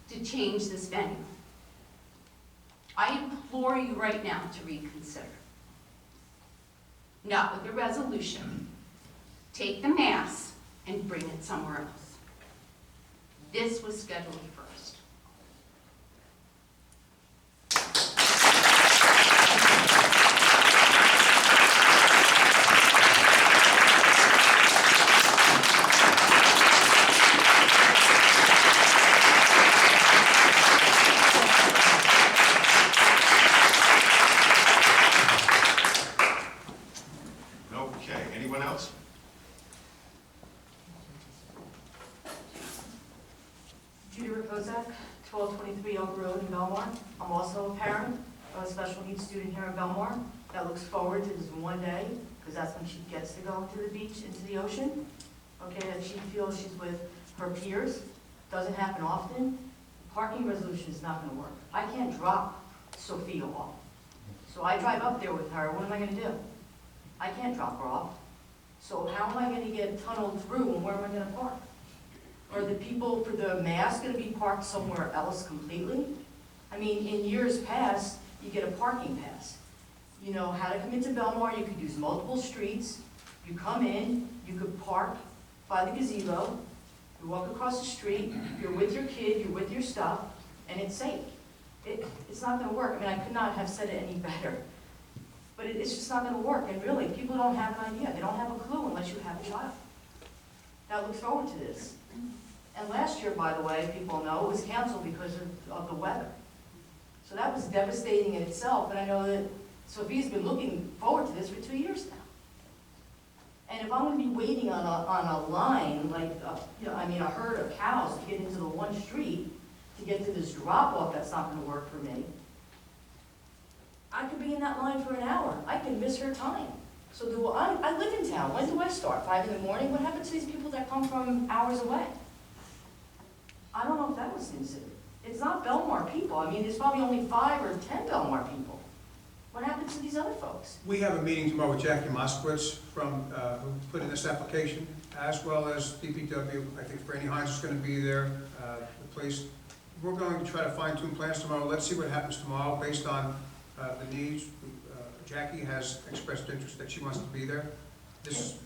to change this venue. I implore you right now to reconsider. Not with a resolution. Take the Mass and bring it somewhere else. This was scheduled first. Okay, anyone else? Judy Rakozak, 1223 Oak Road in Belmar. I'm also a parent of a special needs student here in Belmar that looks forward to this one day, because that's when she gets to go to the beach, into the ocean. Okay, that she feels she's with her peers. Doesn't happen often. Parking resolution is not going to work. I can't drop Sophia off. So I drive up there with her. What am I going to do? I can't drop her off. So how am I going to get tunneled through, and where am I going to park? Are the people for the Mass going to be parked somewhere else completely? I mean, in years past, you get a parking pass. You know, how to come into Belmar, you could use multiple streets. You come in, you could park by the gazebo, you walk across the street, you're with your kid, you're with your stuff, and it's safe. It's not gonna work. I mean, I could not have said it any better. But it's just not gonna work, and really, people don't have an idea. They don't have a clue unless you have a child that looks forward to this. And last year, by the way, people know, it was canceled because of the weather. So that was devastating in itself, and I know that Sophia's been looking forward to this for 2 years now. And if I'm gonna be waiting on a line, like, a herd of cows to get into the one street, to get to this drop-off, that's not gonna work for me. I could be in that line for an hour. I can miss her time. So I live in town. When do I start? 5 in the morning? What happens to these people that come from hours away? I don't know if that was considered. It's not Belmar people. I mean, there's probably only 5 or 10 Belmar people. What happens to these other folks? We have a meeting tomorrow with Jackie Moskowitz who put in this application, as well as DPW. I think Franny Hines is going to be there, the police. We're going to try to fine-tune plans tomorrow. Let's see what happens tomorrow based on the needs. Jackie has expressed interest that she wants to be there. This,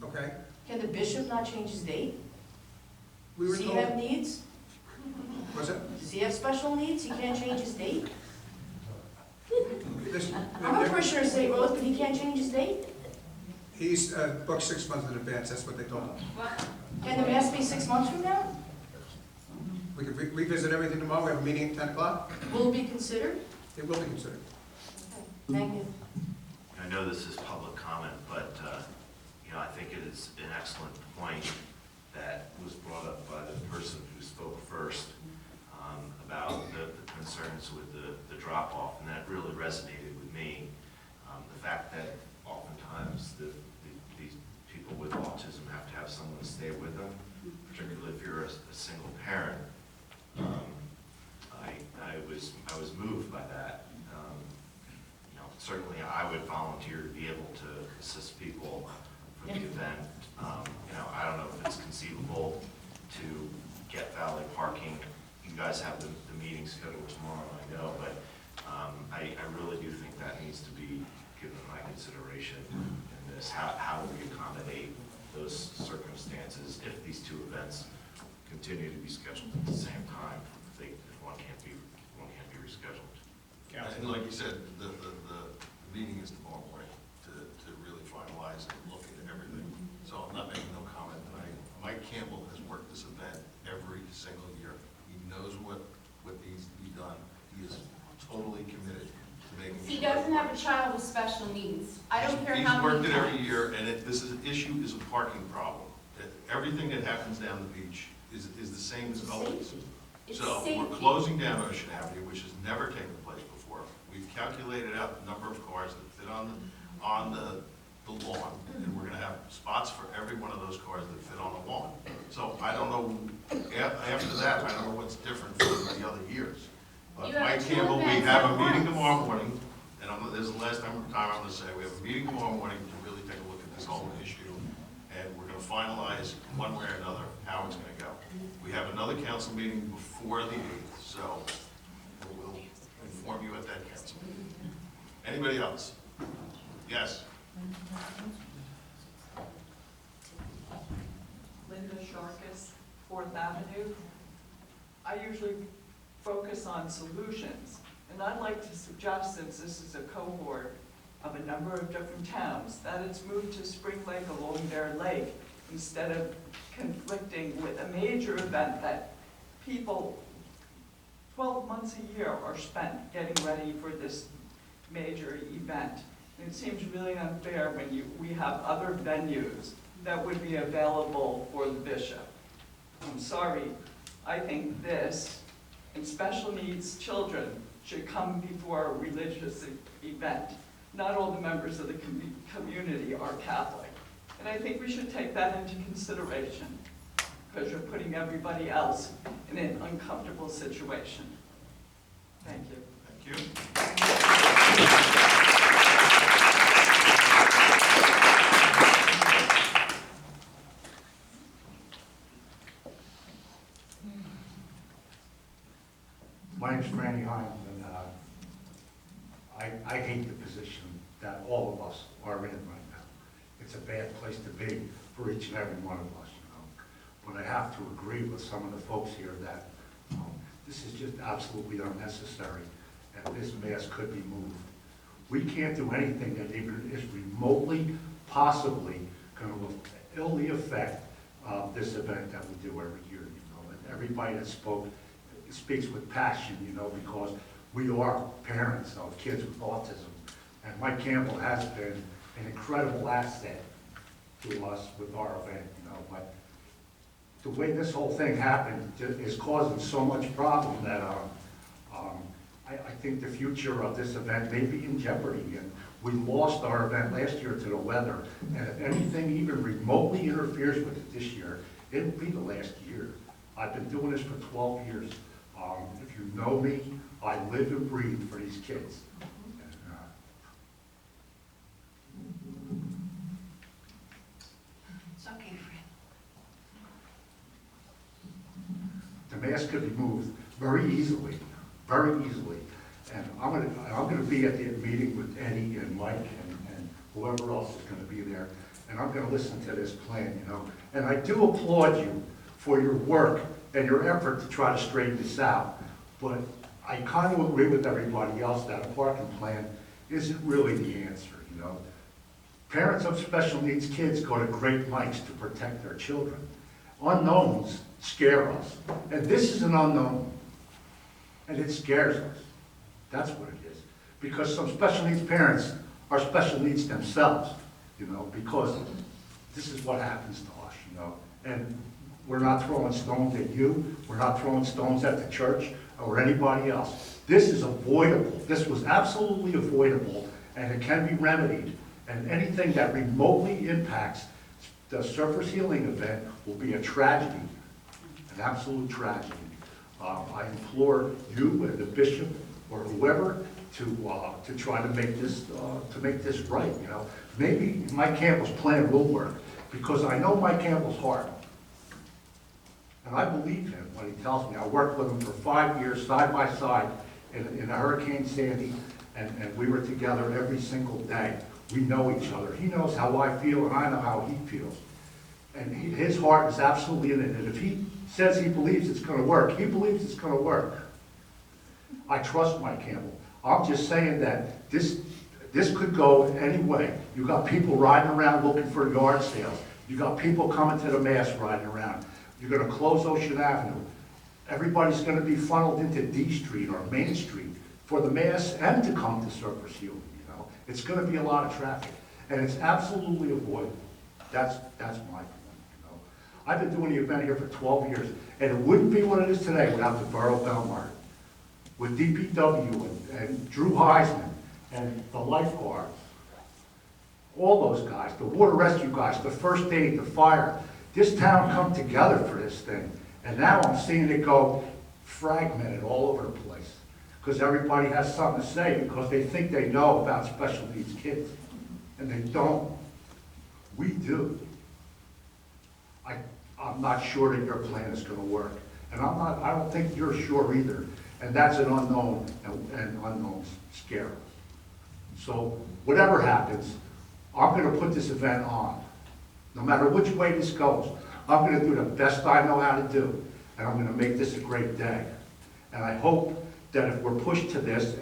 okay? Can the bishop not change his date? We were Does he told, have needs? what's that? Does he have special needs? He can't change his date? This, I'm a parishioner of St. Rose, but he can't change his date? he's booked 6 months in advance. That's what they told him. Can the mass be 6 months from now? We could revisit everything tomorrow. We have a meeting at 10 o'clock. Will it be considered? It will be considered. Okay, thank you. I know this is public comment, but, I think it is an excellent point that was brought up by the person who spoke first about the concerns with the drop-off, and that really resonated with me. The fact that oftentimes these people with autism have to have someone to stay with them, particularly if you're a single parent. I was moved by that. Certainly I would volunteer to be able to assist people for the event. I don't know if it's conceivable to get valet parking. You guys have the meeting scheduled tomorrow, I know, but I really do think that needs to be given my consideration in this. How do we accommodate those circumstances if these two events continue to be scheduled at the same time, if one can't be rescheduled? And like you said, the meeting is tomorrow morning to really finalize and look at everything. So I'm not making no comment tonight. Mike Campbell has worked this event every single year. He knows what needs to be done. He is totally committed to making sure. He doesn't have a child with special needs. I don't care how He's worked many it every times. year, and this issue is a parking problem. Everything that happens down the beach is the same as always. Safety. It's So safety. we're closing down Ocean Avenue, which has never taken place before. We've calculated out the number of cars that fit on the lawn, and we're gonna have spots for every one of those cars that fit on the lawn. So I don't know, after that, I don't know what's different from the other years. But You have Mike two Campbell, we events have at a meeting once. tomorrow morning, and this is the last time I'm gonna say, we have a meeting tomorrow morning to really take a look at this whole issue, and we're gonna finalize one way or another how it's gonna go. We have another council meeting before the 8th, so we'll inform you at that council meeting. Anybody else? Yes? Linda Sharkus, 4th Avenue. I usually focus on solutions, and I'd like to suggest, since this is a cohort of a number of different towns, that it's moved to Spring Lake along Bear Lake instead of conflicting with a major event that people 12 months a year are spent getting ready for this major event. And it seems really unfair when we have other venues that would be available for the bishop. I'm sorry, I think this and special needs children should come before a religious event. Not all the members of the community are Catholic. And I think we should take that into consideration because you're putting everybody else in an uncomfortable situation. Thank you. Thank you. My name's Franny Hines, and I hate the position that all of us are in right now. it's a bad place to be for each and every one of us, you know. But I have to agree with some of the folks here that this is just absolutely unnecessary, and this mass could be moved. We can't do anything that even is remotely, possibly, going to illy affect this event that we do every year, you know. And everybody that speaks with passion, you know, because we are parents of kids with autism. And Mike Campbell has been an incredible asset to us with our event, you know. But the way this whole thing happened is causing so much problem that I think the future of this event may be in jeopardy. And we lost our event last year to the weather. And if anything even remotely interferes with it this year, it will be the last year. I've been doing this for 12 years. If you know me, I live and breathe for these kids. It's okay, Fran. The mask could be moved very easily, very easily. And I'm gonna be at the meeting with Eddie and Mike and whoever else is gonna be there. And I'm gonna listen to this plan, you know. And I do applaud you for your work and your effort to try to straighten this out. But I kind of agree with everybody else that a parking plan isn't really the answer, you know. Parents of special needs kids go to great lengths to protect their children. Unknowns scare us. And this is an unknown. And it scares us. That's what it is. Because some special needs parents are special needs themselves, you know, because this is what happens to us, you know. And we're not throwing stones at you. We're not throwing stones at the church or anybody else. This is avoidable. This was absolutely avoidable, and it can be remedied. And anything that remotely impacts the surface healing event will be a tragedy, an absolute tragedy. I implore you and the bishop or whoever to try to make this right. You know, maybe Mike Campbell's plan will work, because I know Mike Campbell's heart, and I believe him when he tells me. I worked with him for 5 years side by side in Hurricane Sandy, and we were together every single day. We know each other. He knows how I feel, and I know how he feels. And his heart is absolutely in it. And if he says he believes it's going to work, he believes it's going to work. I trust Mike Campbell. I'm just saying that this could go any way. You got people riding around looking for yard sales. You got people coming to the mass riding around. You're going to close Ocean Avenue. Everybody's going to be funneled into D Street or Main Street for the mass and to come to Surface Healing. You know, it's going to be a lot of traffic, and it's absolutely avoidable. That's my point. You know, I've been doing the event here for 12 years, and it wouldn't be what it is today without the Borough of Belmar, with DPW and Drew Heisman and the lifeguards, all those guys, the water rescue guys, the first aid, the fire. This town come together for this thing, and now I'm seeing it go fragmented all over the place, because everybody has something to say, because they think they know about special needs kids, and they don't. We do. I'm not sure that your plan is going to work, and I don't think you're sure either, and that's an unknown, and unknowns scare us. So whatever happens, I'm going to put this event on. No matter which way this goes, I'm going to do the best I know how to do, and I'm going to make this a great day. And I hope that if we're pushed to this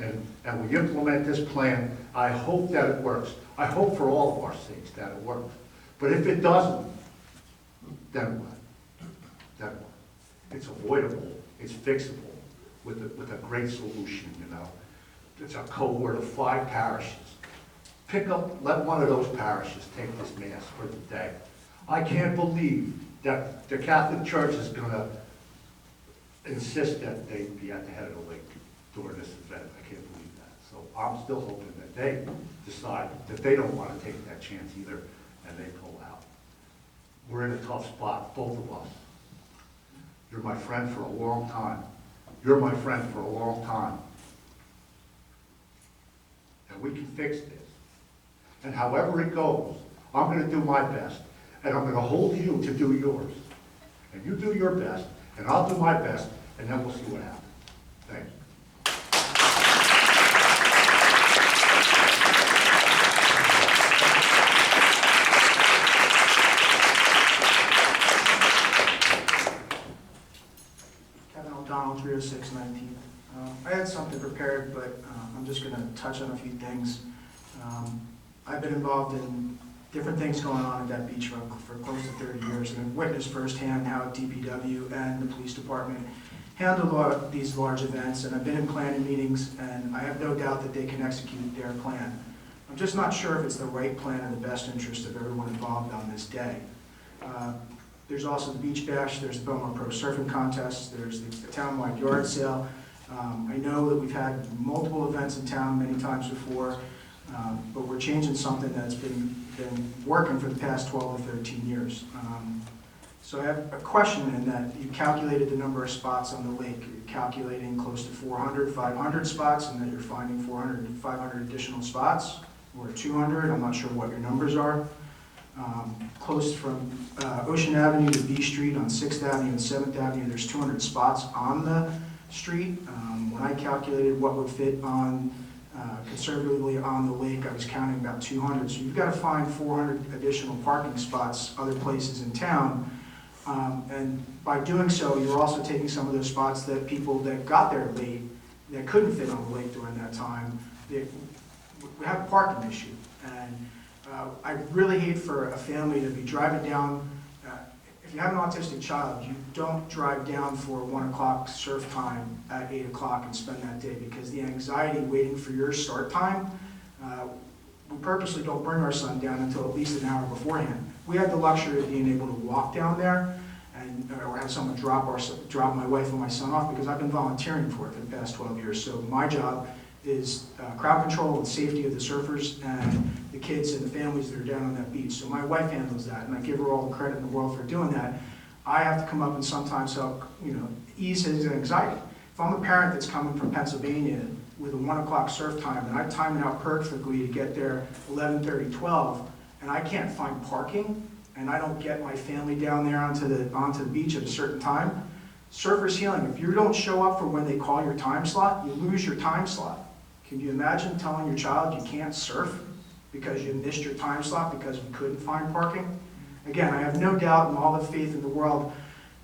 and we implement this plan, I hope that it works. I hope for all of our sakes that it works. But if it doesn't, then what? Then what? It's avoidable. It's fixable with a great solution, you know. It's a cohort of 5 parishes. Let one of those parishes take this mass for the day. I can't believe that the Catholic Church is going to insist that they be at the head of the lake during this event. I can't believe that. So I'm still hoping that they decide that they don't want to take that chance either, and they pull out. We're in a tough spot, both of us. You're my friend for a long time. You're my friend for a long time. And we can fix this. And however it goes, I'm going to do my best. And I'm going to hold you to do yours. And you do your best, and I'll do my best, and then we'll see what happens. Thank you. prepared, but I'm just going to touch on a few things. I've been involved in different things going on at that beach for close to 30 years, and I've witnessed firsthand how DPW and the police department handle these large events, and I've been in planning meetings, and I have no doubt that they can execute their plan. I'm just not sure if it's the right plan in the best interest of everyone involved on this day. There's also the Beach Bash, there's the Belmar Pro Surfing Contest, there's the townwide yard sale. I know that we've had multiple events in town many times before, but we're changing something that's been working for the past 12 or 13 years. So I have a question in that you calculated the number of spots on the lake. You're calculating close to 400, 500 spots, and that you're finding 400 to 500 additional spots, or 200, I'm not sure what your numbers are. Close from Ocean Avenue to B Street on 6th Avenue and 7th Avenue, there's 200 spots on the street. When I calculated what would fit on conservatively on the lake, I was counting about 200. So you've got to find 400 additional parking spots other places in town. And by doing so, you're also taking some of those spots that people that got there late, that couldn't fit on the lake during that time. We have a parking issue. And I really hate for a family to be driving down. If you have an autistic child, you don't drive down for 1 o'clock surf time at 8 o'clock and spend that day, because the anxiety waiting for your start time, we purposely don't bring our son down until at least an hour beforehand. We had the luxury of being able to walk down there and or have someone drop my wife and my son off, because I've been volunteering for it for the past 12 years. So my job is crowd control and safety of the surfers and the kids and the families that are down on that beach. So my wife handles that, and I give her all the credit in the world for doing that. I have to come up and sometimes help, ease his anxiety. If I'm a parent that's coming from Pennsylvania with a 1 o'clock surf time, and I time it out perfectly to get there 11:30, 12, and I can't find parking, and I don't get my family down there onto the beach at a certain time, Surfers Healing, if you don't show up for when they call your time slot, you lose your time slot. Can you imagine telling your child you can't surf because you missed your time slot because you couldn't find parking? Again, I have no doubt and all the faith in the world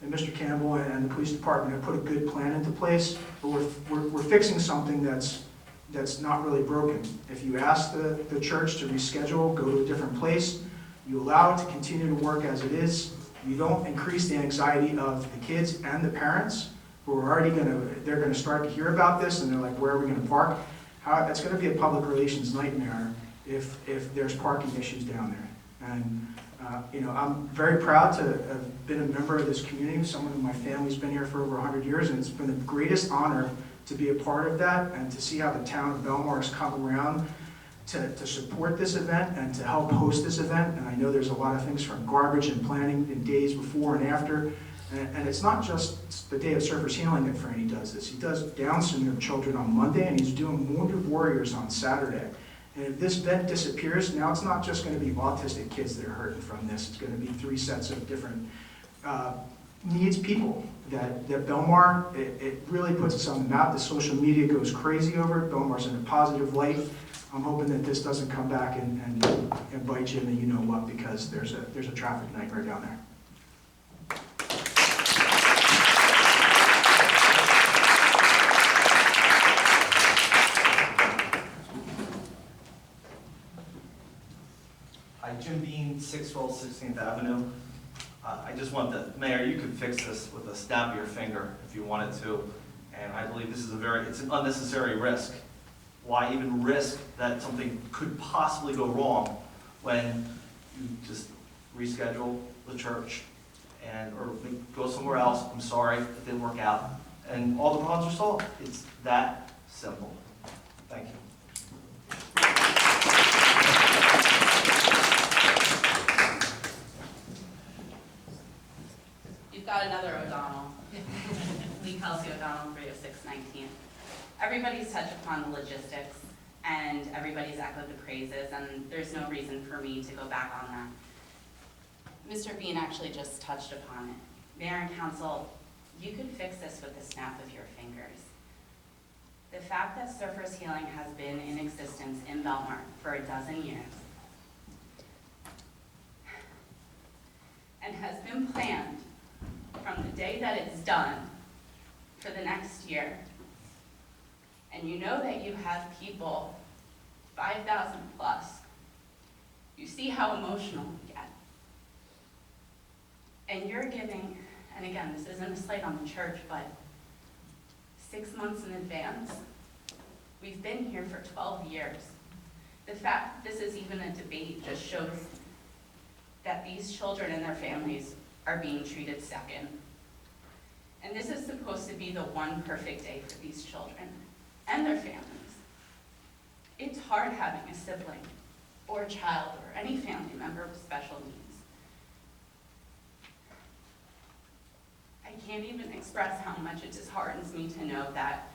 that Mr. Campbell and the police department have put a good plan into place, but we're fixing something that's not really broken. If you ask the church to reschedule, go to a different place, you allow it to continue to work as it is, you don't increase the anxiety of the kids and the parents who are already they're going to start to hear about this, and they're like, where are we going to park? That's going to be a public relations nightmare if there's parking issues down there. And I'm very proud to have been a member of this community. Someone in my family's been here for over 100 years, and it's been the greatest honor to be a part of that and to see how the town of Belmar has come around to support this event and to help host this event. And I know there's a lot of things from garbage and planning in days before and after. And it's not just the Day of Surfers Healing that Franny does this. He does Down syndrome children on Monday, and he's doing Wounded Warriors on Saturday. And if this event disappears, now it's not just going to be autistic kids that are hurting from this. It's going to be 3 sets of different needs people that Belmar, it really puts us on the map. The social media goes crazy over it. Belmar's in a positive light. I'm hoping that this doesn't come back and bite you in the you-know-what, because there's a traffic nightmare down there. Hi, Jim Bean, 612 16th Avenue. I just want Mayor, you could fix this with a snap of your finger if you wanted to. And I believe this is it's an unnecessary risk. Why even risk that something could possibly go wrong when you just reschedule the church or go somewhere else? I'm sorry, it didn't work out. And all the problems are solved. It's that simple. Thank you. You've got another O'Donnell. Lee Coucil O'Donnell, 30619. Everybody's touched upon the logistics, and everybody's echoed the praises, and there's no reason for me to go back on that. Mr. Bean actually just touched upon it. Mayor and Council, you could fix this with the snap of your fingers. The fact that Surfers Healing has been in existence in Belmar for a dozen years and has been planned from the day that it's done for the next year, and you know that you have people, 5,000 plus, you see how emotional we get. And you're giving, and again, this isn't a slight on the church, but 6 months in advance. We've been here for 12 years. The fact that this is even a debate just shows that these children and their families are being treated second. And this is supposed to be the one perfect day for these children and their families. It's hard having a sibling or a child or any family member with special needs. I can't even express how much it disheartens me to know that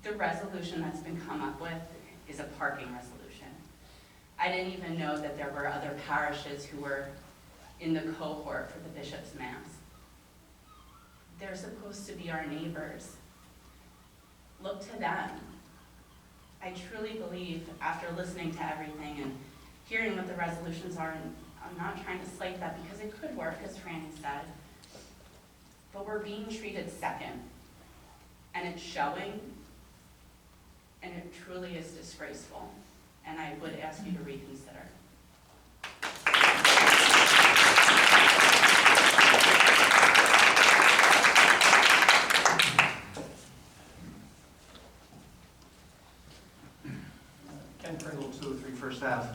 the resolution that's been come up with is a parking resolution. I didn't even know that there were other parishes who were in the cohort for the bishop's mass. They're supposed to be our neighbors. Look to them. I truly believe, after listening to everything and hearing what the resolutions are, and I'm not trying to slight that because it could work, as Franny said, but we're being treated second, and it's showing, and it truly is disgraceful, and I would ask you to reconsider. Ken Pringle, 203 First Ave.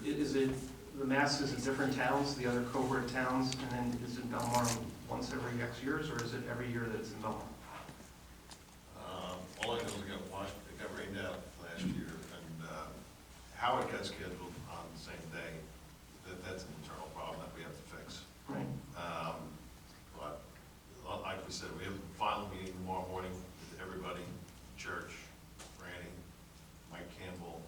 Is it the masses in different towns, the other cohort towns, and then is it Belmar once every X years, or is it every year that it's in Belmar? All I know is it got rained out last year, and how it got scheduled on the same day, that's an internal problem that we have to fix. Right. But like we said, we have a final meeting tomorrow morning with everybody, church, Franny, Mike Campbell,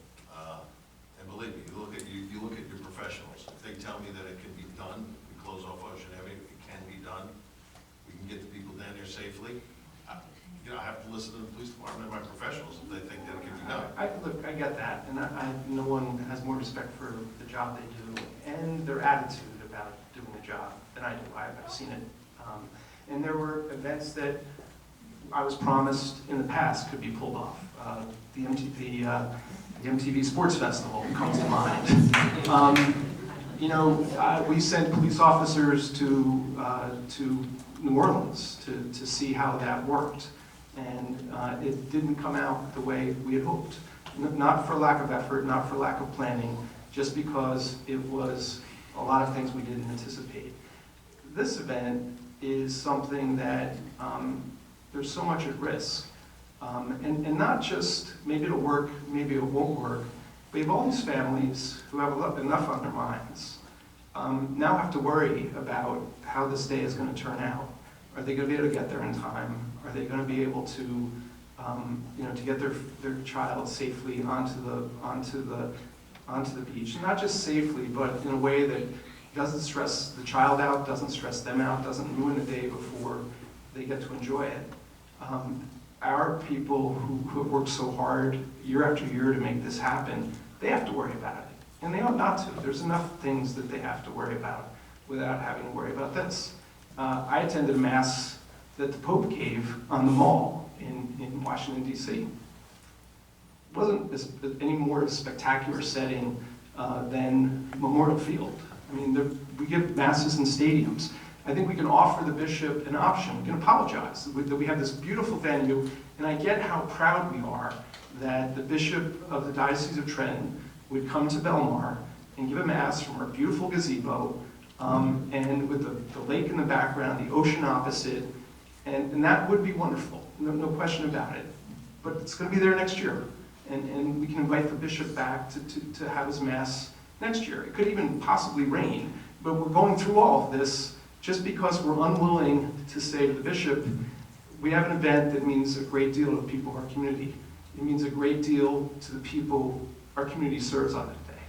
and believe me, you look at your professionals. If they tell me that it can be done, we close off Ocean Avenue, it can be done. We can get the people down there safely. I have to listen to the police department and my professionals if they think that it can be done. Look, I get that, and no one has more respect for the job they do and their attitude about doing the job than I do. I've seen it. And there were events that I was promised in the past could be pulled off. The MTV Sports Festival comes to mind. We sent police officers to New Orleans to see how that worked. And it didn't come out the way we had hoped. Not for lack of effort, not for lack of planning, just because it was a lot of things we didn't anticipate. This event is something that there's so much at risk. And not just, maybe it'll work, maybe it won't work, but you have all these families who have enough on their minds, now have to worry about how this day is going to turn out. Are they going to be able to get there in time? Are they going to be able to, to get their child safely onto the beach? Not just safely, but in a way that doesn't stress the child out, doesn't stress them out, doesn't ruin the day before they get to enjoy it. Our people who have worked so hard year after year to make this happen, they have to worry about it. And they ought not to. There's enough things that they have to worry about without having to worry about this. I attended a mass that the Pope gave on the Mall in Washington, D.C. It wasn't any more spectacular setting than Memorial Field. I mean, we give masses in stadiums. I think we can offer the bishop an option. We can apologize that we have this beautiful venue, and I get how proud we are that the bishop of the Diocese of Trenton would come to Belmar and give a mass from our beautiful gazebo, and with the lake in the background, the ocean opposite, and that would be wonderful, no question about it. But it's going to be there next year, and we can invite the bishop back to have his mass next year. It could even possibly rain, but we're going through all of this just because we're unwilling to say to the bishop, we have an event that means a great deal to the people of our community. It means a great deal to the people our community serves on that day.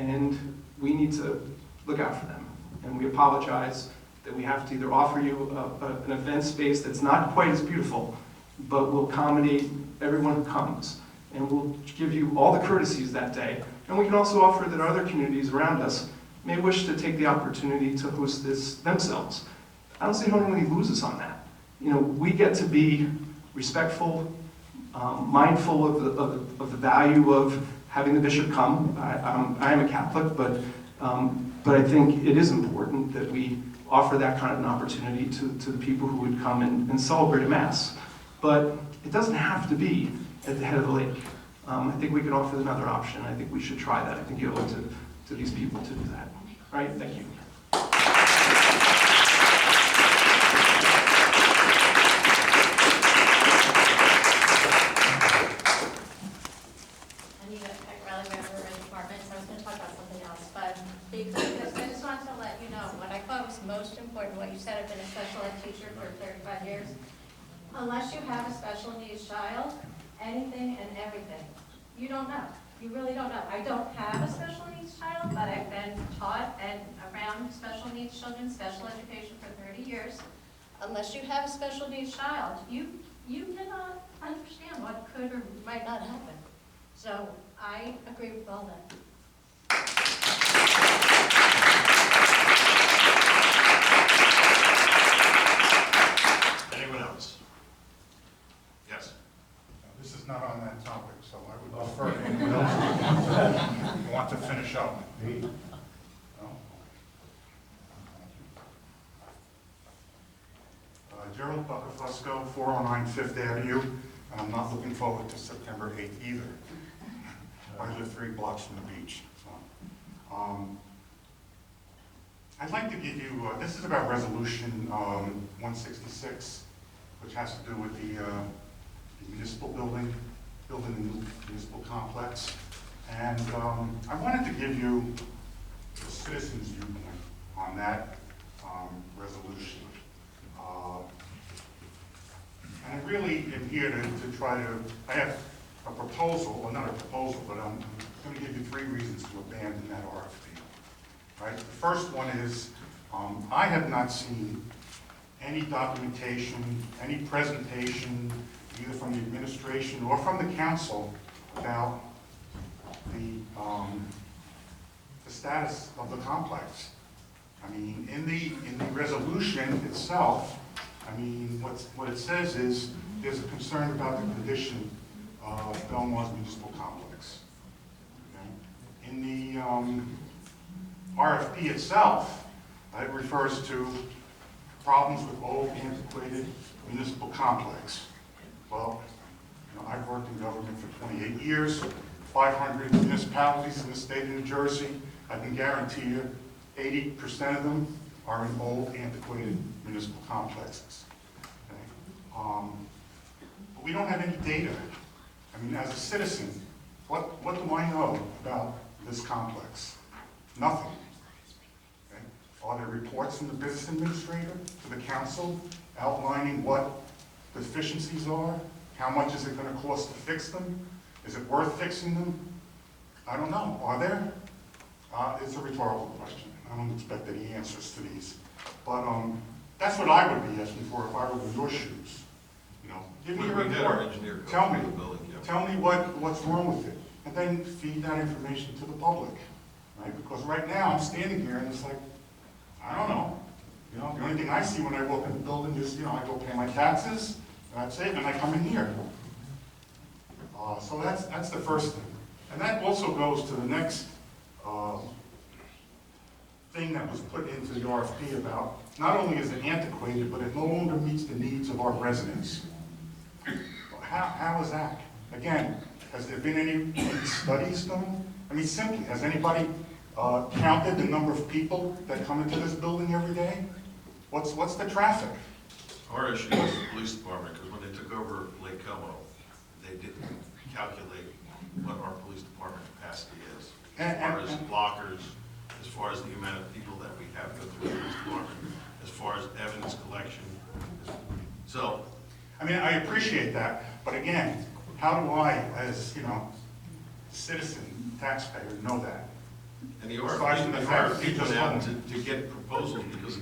And we need to look out for them. And we apologize that we have to either offer you an event space that's not quite as beautiful, but will accommodate everyone who comes. And we'll give you all the courtesies that day. And we can also offer that other communities around us may wish to take the opportunity to host this themselves. I don't see how anybody loses on that. we get to be respectful, mindful of the value of having the bishop come. I am a Catholic, but I think it is important that we offer that kind of an opportunity to the people who would come and celebrate a Mass. But it doesn't have to be at the head of the lake. I think we could offer another option. I think we should try that. I think you owe it to these people to do that. All right, thank you. Anita, Riley River Department, so I was going to talk about something else, but because I just wanted to let you know what I thought was most important, what you said. I've been a special ed teacher for 35 years. Unless you have a special needs child, anything and everything, you don't know. You really don't know. I don't have a special needs child, but I've been taught and around special needs children, special education for 30 years. Unless you have a special needs child, you cannot understand what could or might not happen. So I agree with all that. Anyone else? Yes. This is not on that topic, so I would prefer anyone else who want to finish up. Me? No? Gerald Buckafusco, 409 Fifth Avenue, and I'm not looking forward to September 8th either. I live 3 blocks from the beach. So, I'd like to give you, this is about Resolution 166, which has to do with the municipal building a new municipal complex. And I wanted to give you a citizen's viewpoint on that resolution. And I really am here to try to, I have a proposal, well not a proposal, but I'm going to give you 3 reasons to abandon that RFP. Right? The first one is, I have not seen any documentation, any presentation, either from the administration or from the council about the status of the complex. I mean, in the resolution itself, I mean, what it says is there's a concern about the condition of Belmar's municipal complex. Okay? In the RFP itself, it refers to problems with old, antiquated municipal complex. Well, I've worked in government for 28 years, 500 municipalities in the state of New Jersey. I can guarantee you 80% of them are in old, antiquated municipal complexes. Okay? But we don't have any data. I mean, as a citizen, what do I know about this complex? Nothing. Okay? Are there reports from the business administrator to the council outlining what the deficiencies are? How much is it going to cost to fix them? Is it worth fixing them? I don't know. Are there? It's a rhetorical question. I don't expect any answers to these. But that's what I would be asking for if I were in your shoes. You know, give me a report. Tell me. Tell me what's wrong with it. And then feed that information to the public. Right? Because right now I'm standing here and it's like, I don't know. You know, the only thing I see when I walk in the building is, I go pay my taxes, and that's it, and I come in here. So that's the first thing. And that also goes to the next thing that was put into the RFP about, not only is it antiquated, but it no longer meets the needs of our residents. How is that? Again, has there been any studies done? I mean, simply, has anybody counted the number of people that come into this building every day? What's the traffic? Our issue is the police department, because when they took over Lake Como, they didn't calculate what our police department capacity is. As far as blockers, as far as the amount of people that we have go through the police department, as far as evidence collection. So, I mean, I appreciate that, but again, how do I, as, citizen, taxpayer, know that? and the RFP went out to get proposals because a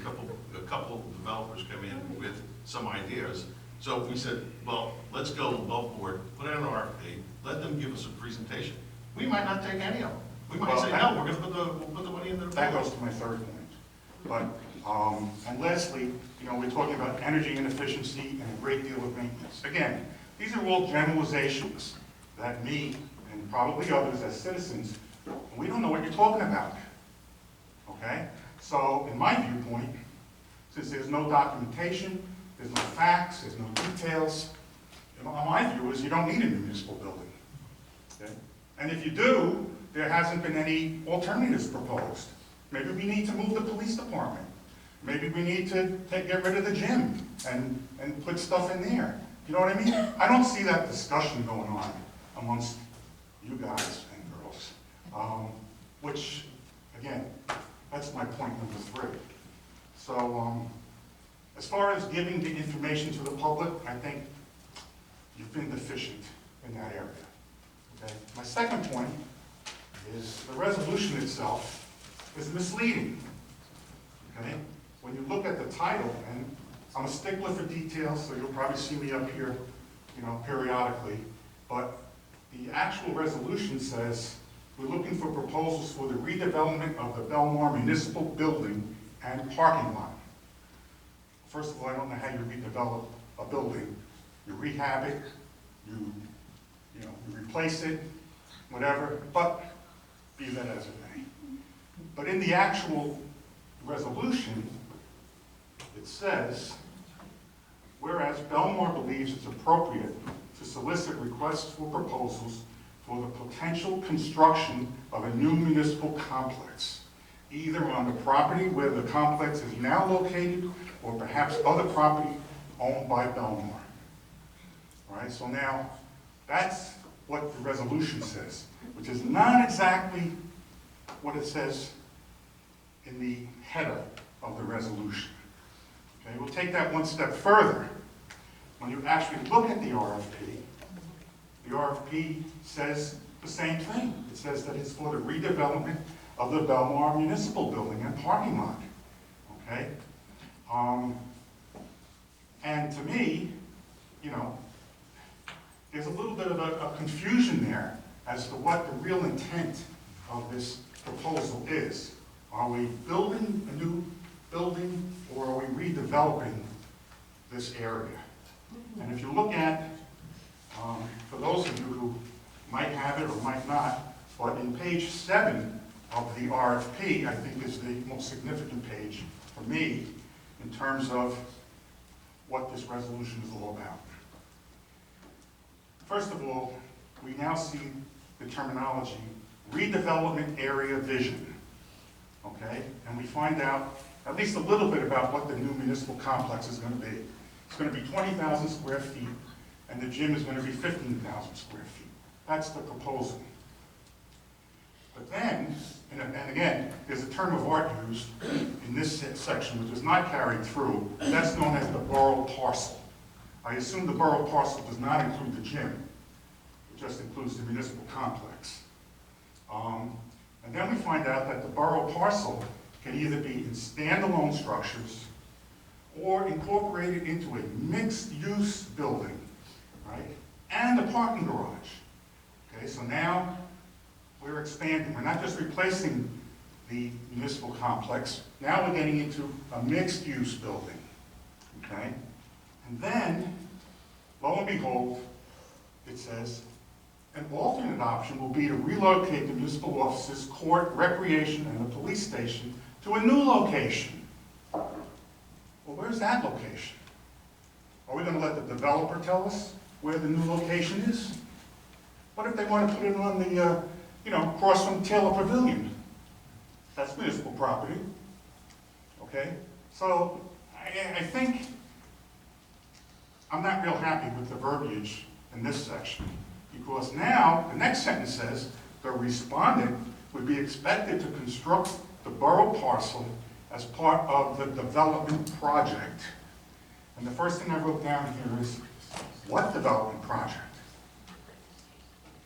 couple developers come in with some ideas. So we said, well, let's go above board, put out an RFP, let them give us a presentation. We might not take any of them. We might say, no, we're going to put the money in the. That goes to my third point. But And lastly, we're talking about energy inefficiency and a great deal of maintenance. Again, these are all generalizations that me and probably others as citizens, we don't know what you're talking about. Okay? So, in my viewpoint, since there's no documentation, there's no facts, there's no details, my view is you don't need a municipal building. Okay? And if you do, there hasn't been any alternatives proposed. Maybe we need to move the police department. Maybe we need to get rid of the gym and put stuff in there. You know what I mean? I don't see that discussion going on amongst you guys and girls. Which, again, that's my point number 3. So, as far as giving the information to the public, I think you've been deficient in that area. Okay? My second point is the resolution itself is misleading. Okay? When you look at the title, and I'm a stickler for details, so you'll probably see me up here, periodically, but the actual resolution says we're looking for proposals for the redevelopment of the Belmar Municipal Building and Parking Lot. First of all, I don't know how you redevelop a building. You rehab it, you replace it, whatever, but be that as it may. But in the actual resolution, it says, whereas Belmar believes it's appropriate to solicit requests for proposals for the potential construction of a new municipal complex, either on the property where the complex is now located or perhaps other property owned by Belmar. All right, so now that's what the resolution says, which is not exactly what it says in the header of the resolution. Okay, we'll take that one step further. When you actually look at the RFP says the same thing. It says that it's for the redevelopment of the Belmar Municipal Building and Parking Lot. Okay? And to me, there's a little bit of a confusion there as to what the real intent of this proposal is. Are we building a new building, or are we redeveloping this area? And if you look at, for those of you who might have it or might not, but in page 7 of the RFP, I think is the most significant page for me in terms of what this resolution is all about. First of all, we now see the terminology redevelopment area vision. Okay? And we find out at least a little bit about what the new municipal complex is going to be. It's going to be 20,000 square feet, and the gym is going to be 15,000 square feet. That's the proposal. But then, and again, there's a term of art used in this section which is not carried through. That's known as the borough parcel. I assume the borough parcel does not include the gym. It just includes the municipal complex. And then we find out that the borough parcel can either be in standalone structures or incorporated into a mixed-use building, right? And a parking garage. Okay, so now we're expanding. We're not just replacing the municipal complex. Now we're getting into a mixed-use building. Okay? And then, lo and behold, it says, an alternate option will be to relocate the municipal offices, court, recreation, and the police station to a new location. Well, where's that location? Are we going to let the developer tell us where the new location is? What if they want to put it on the, across from Taylor Pavilion? That's municipal property. Okay? So, I think I'm not real happy with the verbiage in this section, because now the next sentence says the respondent would be expected to construct the borough parcel as part of the development project. And the first thing I wrote down here is, what development project?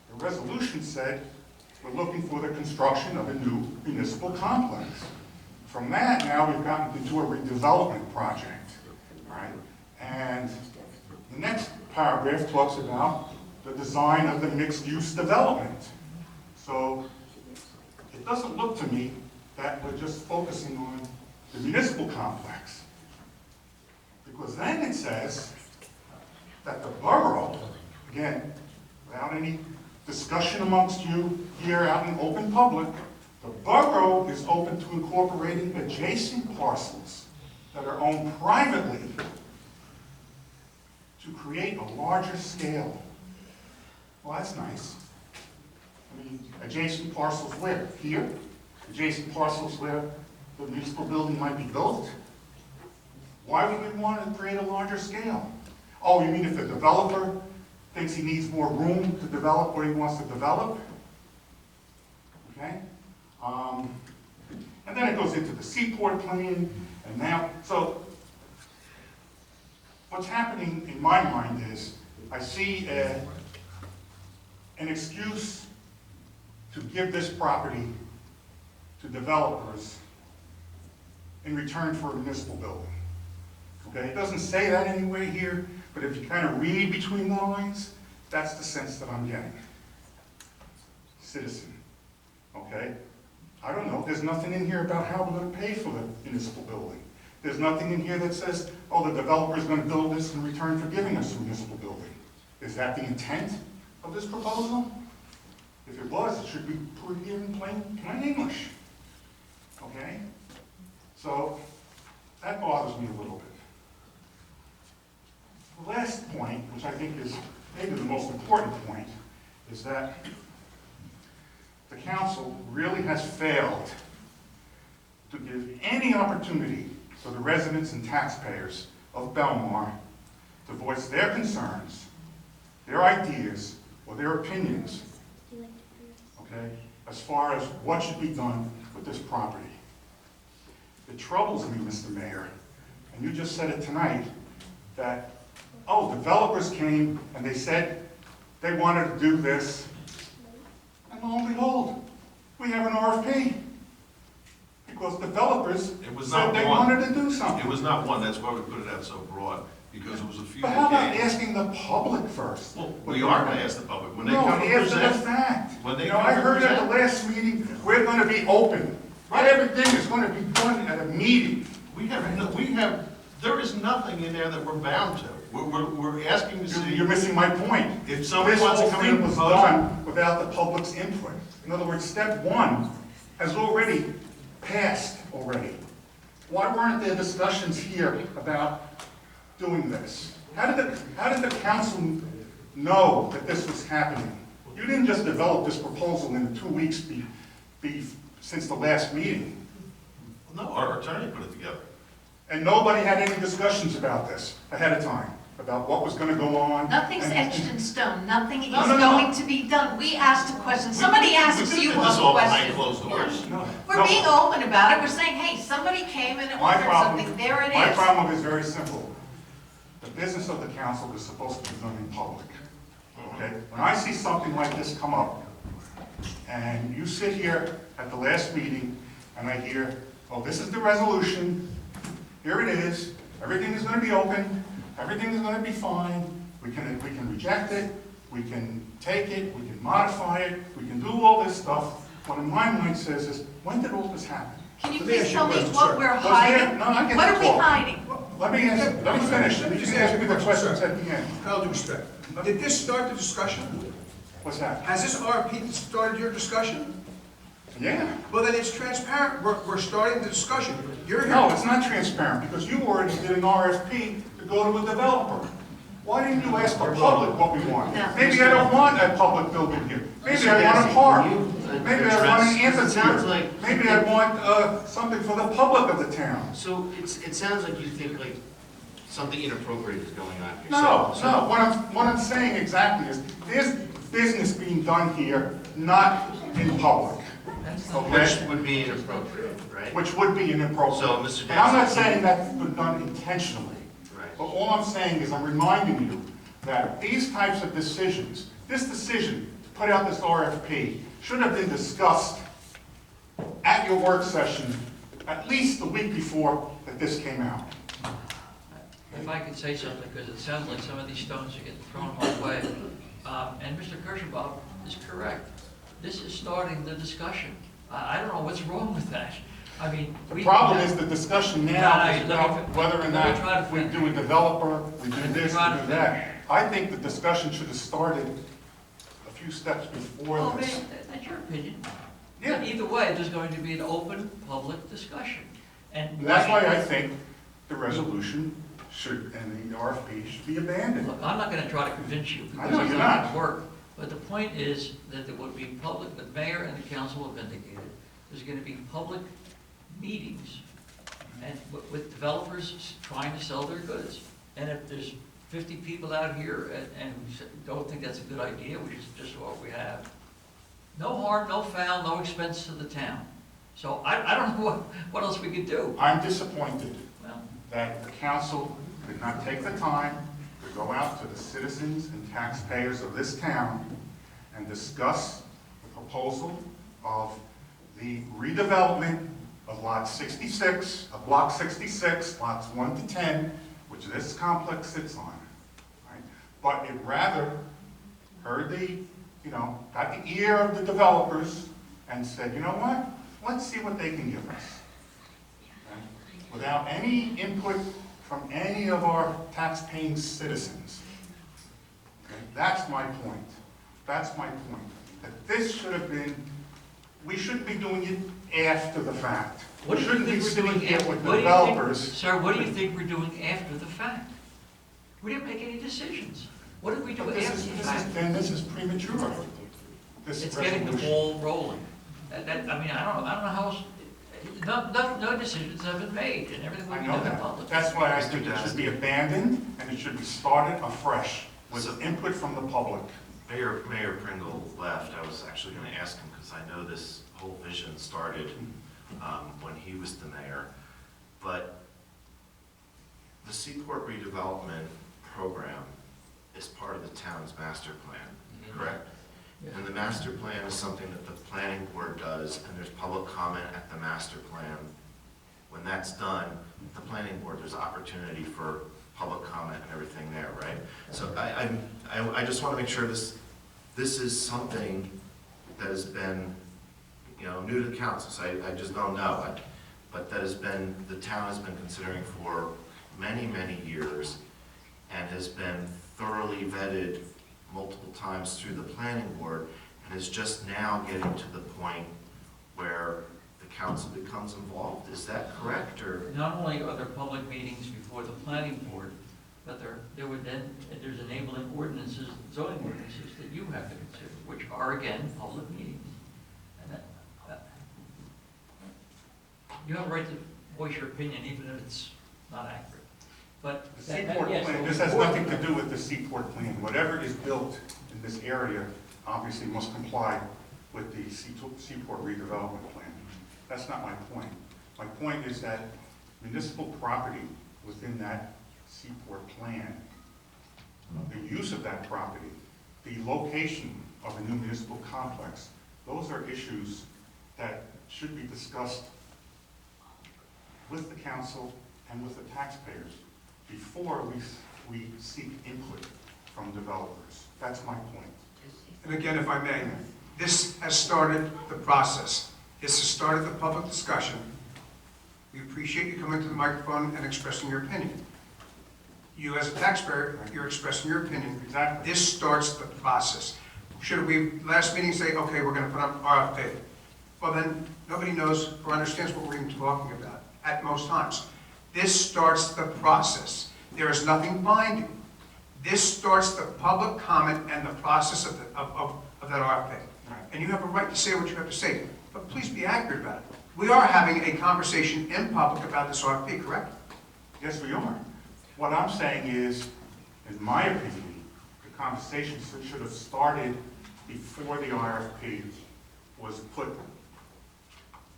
The resolution said we're looking for the construction of a new municipal complex. From that, now we've gotten into a redevelopment project, right? And the next paragraph talks about the design of the mixed-use development. So it doesn't look to me that we're just focusing on the municipal complex. Because then it says that the borough, again, without any discussion amongst you here out in open public, the borough is open to incorporating adjacent parcels that are owned privately to create a larger scale. Well, that's nice. I mean, adjacent parcels where? Here? Adjacent parcels where the municipal building might be built? Why would we want to create a larger scale? Oh, you mean if the developer thinks he needs more room to develop what he wants to develop? Okay? And then it goes into the seaport plan, and now, so what's happening in my mind is I see an excuse to give this property to developers in return for a municipal building. Okay, it doesn't say that anywhere here, but if you kind of read between the lines, that's the sense that I'm getting. Citizen, okay? I don't know, there's nothing in here about how we're going to pay for the municipal building. There's nothing in here that says, oh, the developer's going to build this in return for giving us a municipal building. Is that the intent of this proposal? If it was, it should be put here in plain English. Okay? So, that bothers me a little bit. The last point, which I think is maybe the most important point, is that the council really has failed to give any opportunity for the residents and taxpayers of Belmar to voice their concerns, their ideas, or their opinions, okay, as far as what should be done with this property. It troubles me, Mr. Mayor, and you just said it tonight, that, oh, developers came and they said they wanted to do this, and lo and behold, we have an RFP. Because developers said they wanted to do something. It was not one, that's why we put it out so broad, because it was a few. But how about asking the public first? Well, we are going to ask the public when they No, come to after the present. fact. When they You know, come I to heard at the present. last meeting, we're going to be open. Not everything is going to be done at a meeting. There is nothing in there that we're bound to. We're asking to see. You're missing my point. If somebody This wants to whole come in thing and was propose. done without the public's input. In other words, step one has already passed already. Why weren't there discussions here about doing this? How did the council know that this was happening? You didn't just develop this proposal in the 2 weeks since the last meeting. No, our attorney put it together. And nobody had any discussions about this ahead of time, about what was going to go on. Nothing's and- etched in stone, nothing is No, no, no. going to be done. We asked a question, somebody asks you We did this a all behind question. closed doors. No, We're no. being open about it, we're saying, hey, somebody came and My ordered problem- something, there it My is. problem is very simple. The business of the council is supposed to be done in public. Okay? When I see something like this come up, and you sit here at the last meeting, and I hear, oh, this is the resolution, here it is, everything is going to be open, everything is going to be fine, we can reject it, we can take it, we can modify it, we can do all this stuff. What in my mind says is, when did all this happen? Can you Let me please ask you tell a me question, what sir. we're Was there- hiding? no, I get What to are we talk. hiding? Let me finish. Let me just ask ask me you a the question, questions sir. at the end. With all due respect, did this start the discussion? What's that? Has this RFP started your discussion? Yeah. Well, then it's transparent. We're starting the discussion. You're here. No, it's not transparent, because you already did an RFP to go to a developer. Why didn't you ask the public what we want? Yeah. Maybe I don't want a public building here. Maybe I want a park. Maybe I want an amphitheater. Maybe I want something for the public of the town. So it sounds like you think like something inappropriate is going on here. No, So- no, what I'm saying exactly is, there's business being done here, not in public. Okay? Which would be inappropriate, right? Which would be inappropriate. So, Mr. And I'm not Dixon- saying that's been done intentionally. Right. But all I'm saying is I'm reminding you that these types of decisions, this decision to put out this RFP, should have been discussed at your work session at least the week before that this came out. If I could say something, because it sounds like some of these stones are getting thrown my way. And Mr. Kirschenbaum is correct. This is starting the discussion. I don't know what's wrong with that. I mean, The problem is the discussion now is about whether or let me try to not we finish. do a developer, we do Let me this, try we to do that. I think the discussion should have started a few steps before Well, this. man, that's your opinion. Yeah. But either way, there's going to be an open, public discussion. And And that's why I think the resolution should, and the RFP should be abandoned. Look, I'm not gonna try to convince you, I because know it's you're not not. gonna work. But the point is that there would be public, the mayor and the council have indicated, there's gonna be public meetings and with developers trying to sell their goods. And if there's 50 people out here and don't think that's a good idea, which is just what we have, no harm, no foul, no expense to the town. So I don't know what else we could do. I'm disappointed Well, that the council did not take the time to go out to the citizens and taxpayers of this town and discuss the proposal of the redevelopment of lot 66, of block 66, lots 1 to 10, which this complex sits on, right? But it rather heard got the ear of the developers and said, you know what? Let's see what they can give us. Okay? Without any input from any of our tax-paying citizens. Okay? That's my point. That's my point. That this should have been, we shouldn't be doing it after the fact. what We do you shouldn't be think we're sitting doing here after? with What do you think, developers. sir, what do you think we're doing after the fact? We didn't make any decisions. What did we do But after the fact? then this is premature. This It's getting the resolution. ball rolling. I mean, I don't know how else, no decisions have been made, and everything will I be know done in that. public. That's why I think it should be abandoned, and it should be started afresh with input from the public. Mayor Pringle left. I was actually going to ask him, because I know this whole vision started when he was the mayor. But the Seaport redevelopment program is part of the town's master plan, correct? And the master plan is something that the planning board does, and there's public comment at the master plan. When that's done, the planning board, there's opportunity for public comment and everything there, right? So I just want to make sure this is something that has been, new to the council, so I just don't know. But that has been, the town has been considering for many, many years, and has been thoroughly vetted multiple times through the planning board, and is just now getting to the point where the council becomes involved. Is that correct, or? Not only are there public meetings before the planning board, but there's enabling ordinances, zoning ordinances that you have to consider, which are again, public meetings. And you have a right to voice your opinion, even if it's not accurate. But The Seaport plan, this has nothing to do with the Seaport plan. Whatever is built in this area obviously must comply with the Seaport redevelopment plan. That's not my point. My point is that municipal property within that Seaport plan, the use of that property, the location of a new municipal complex, those are issues that should be discussed with the council and with the taxpayers before we seek input from developers. That's my point. And again, if I may, this has started the process. This has started the public discussion. We appreciate you coming to the microphone and expressing your opinion. You as a taxpayer, you're expressing your opinion. Exactly. This starts the process. Should we, last meeting, say, okay, we're gonna put up RFP? Well, then, nobody knows or understands what we're even talking about at most times. This starts the process. There is nothing binding. This starts the public comment and the process of that RFP. And you have a right to say what you have to say, but please be accurate about it. We are having a conversation in public about this RFP, correct? Yes, we are. What I'm saying is, in my opinion, the conversation should have started before the RFP was put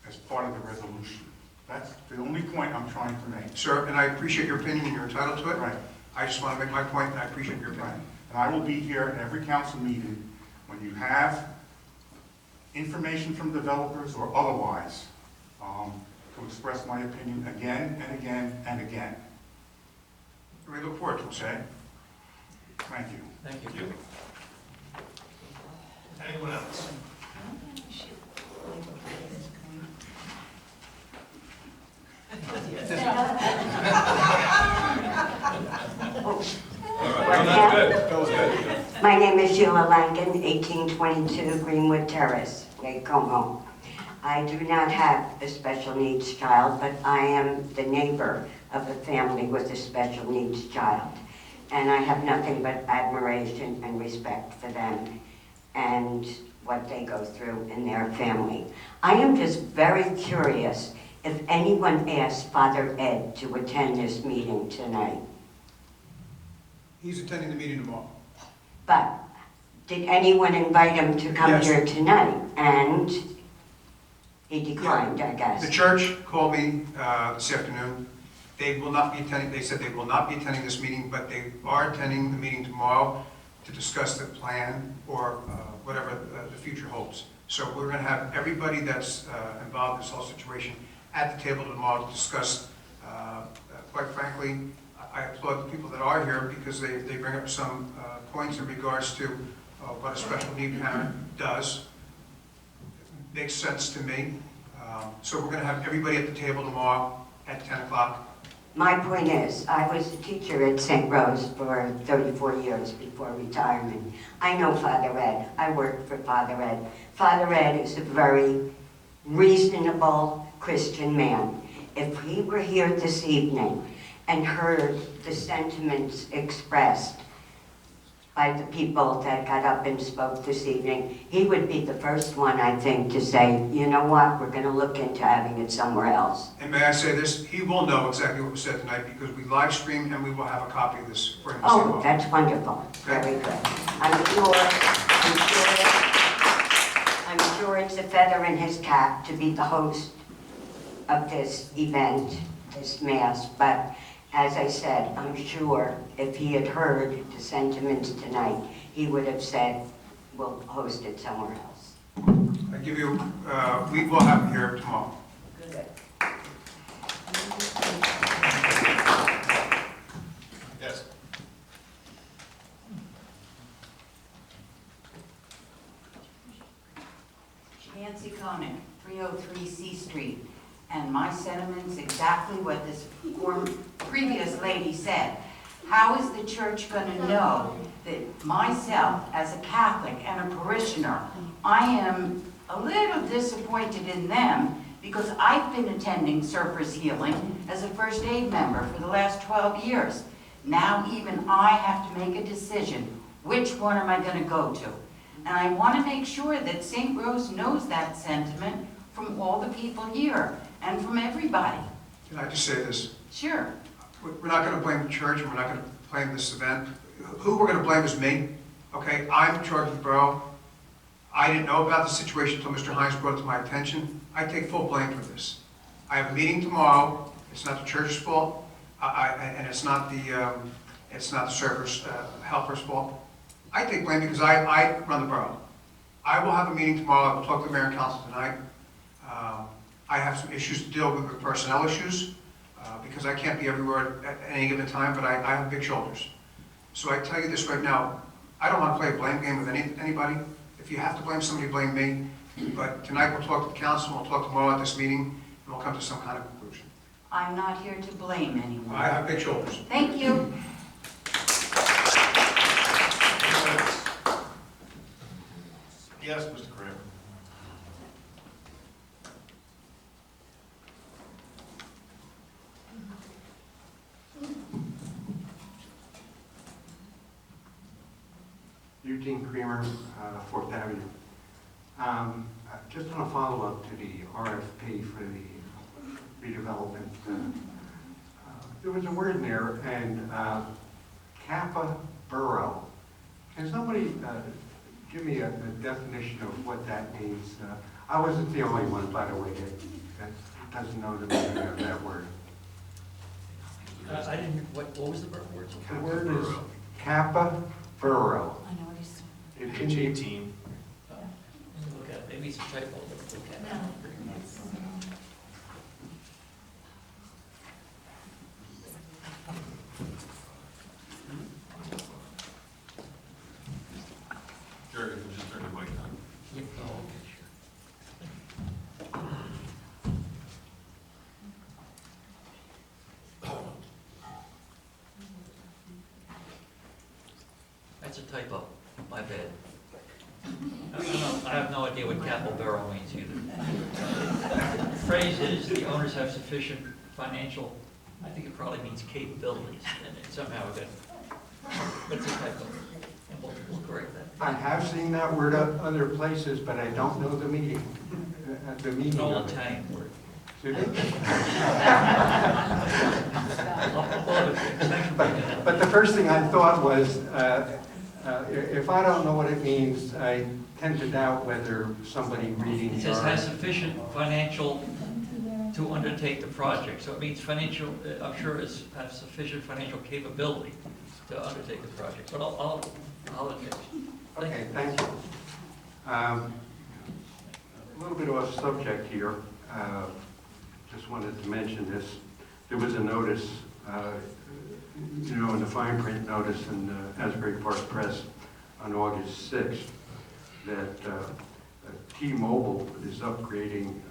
as part of the resolution. That's the only point I'm trying to make. Sir, and I appreciate your opinion and you're entitled to it. Right. I just want to make my point and I appreciate your Right. opinion. And I will be here at every council meeting when you have information from developers or otherwise to express my opinion again and again and again. We look forward to it, sir. Okay? Thank you. Thank you. Anyone else? Sheila Langen, 1822 Greenwood Terrace, Lake Como. I do not have a special needs child, but I am the neighbor of a family with a special needs child. And I have nothing but admiration and respect for them and what they go through in their family. I am just very curious if anyone asked Father Ed to attend this meeting tonight. He's attending the meeting tomorrow. But did anyone invite him to come Yes. here tonight? And he declined, I guess. The church called me this afternoon. They will not be attending, they said they will not be attending this meeting, but they are attending the meeting tomorrow to discuss the plan or whatever the future holds. So we're going to have everybody that's involved in this whole situation at the table tomorrow to discuss. Quite frankly, I applaud the people that are here because they bring up some points in regards to what a special need parent does. Makes sense to me. So we're going to have everybody at the table tomorrow at 10 o'clock. My point is, I was a teacher at St. Rose for 34 years before retirement. I know Father Ed. I worked for Father Ed. Father Ed is a very reasonable Christian man. If he were here this evening and heard the sentiments expressed by the people that got up and spoke this evening, he would be the first one, I think, to say, you know what, we're going to look into having it somewhere else. And may I say this, he will know exactly what was said tonight because we live stream and we will have a copy of this for him to see. Oh, that's wonderful. Very good. I'm sure it's a feather in his cap to be the host of this event, this mass, but as I said, I'm sure if he had heard the sentiments tonight, he would have said, we'll host it somewhere else. I give you, we will have him here tomorrow. Good. Yes. Nancy Koenig, 303 C Street. And my sentiments exactly what this previous lady said. How is the church going to know that myself, as a Catholic and a parishioner, I am a little disappointed in them because I've been attending Surface Healing as a first aid member for the last 12 years. Now even I have to make a decision. Which one am I going to go to? And I want to make sure that St. Rose knows that sentiment from all the people here. And from everybody. Can I just say this? Sure. We're not going to blame the church, and we're not going to blame this event. Who we're going to blame is me, okay? I'm in charge of the borough. I didn't know about the situation until Mr. Hines brought it to my attention. I take full blame for this. I have a meeting tomorrow. It's not the church's fault, and it's not the servers, helpers' fault. I take blame because I run the borough. I will have a meeting tomorrow. I will talk to the mayor and council tonight. I have some issues to deal with personnel issues because I can't be everywhere at any given time, but I have big shoulders. So I tell you this right now, I don't want to play a blame game with anybody. If you have to blame somebody, blame me. But tonight we'll talk to the council, we'll talk tomorrow at this meeting, and we'll come to some kind of conclusion. I'm not here to blame anyone. I have big shoulders. Thank you. Yes, Mr. Kramer. Eugene Creamer, 4th Avenue. Just on a follow-up to the RFP for the redevelopment, there was a word in there, and Kappa Borough. Can somebody give me a definition of what that means? I wasn't the only one, by the way, that doesn't know the meaning of that word. I didn't, what was the word? The word is Kappa Borough. I know what he's saying. It can be Let me look at it. Maybe it's a typo. Let's look at it. Jerry, we'll just turn the mic on. Yep. Oh, okay, sure. That's a typo. My bad. I have no idea what capital barrel means either. The phrase is, the owners have sufficient financial, I think it probably means capabilities, and it somehow got, but it's a typo, and we'll correct that. I have seen that word other places, but I don't know the meaning. The meaning It's an of old it. Italian word. Excuse me? Thanks for bringing it up. But the first thing I thought was, if I don't know what it means, I tend to doubt whether somebody reading It the says has sufficient financial to undertake the project, so it means financial, I'm sure it's has sufficient financial capability to undertake the project, but I'll admit. Okay, thank you. A little bit off subject here. Just wanted to mention this. There was a notice, in the fine print notice in the Asbury Park Press on August 6th that T-Mobile is upgrading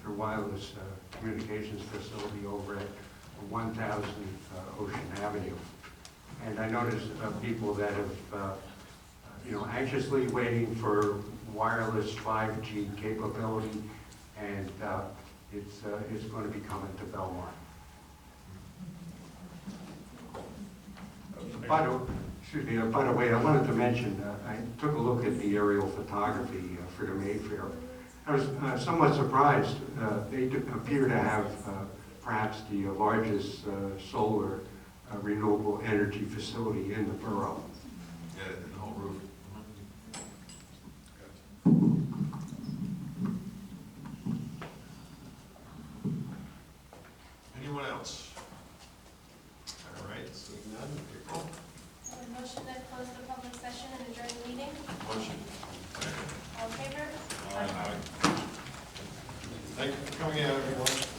their wireless communications facility over at 1000 Ocean Avenue. And I noticed people that have, anxiously waiting for wireless 5G capability, and it's going to be coming to Belmar. By the way, I wanted to mention, I took a look at the aerial photography for the Mayfair. I was somewhat surprised. They appear to have perhaps the largest solar renewable energy facility in the borough. Yeah, the whole roof. Anyone else? All right, seeing none, April. Motion to close the public session and adjourn the meeting. Motion. All in favor? Aye. Thank you for coming out, everyone.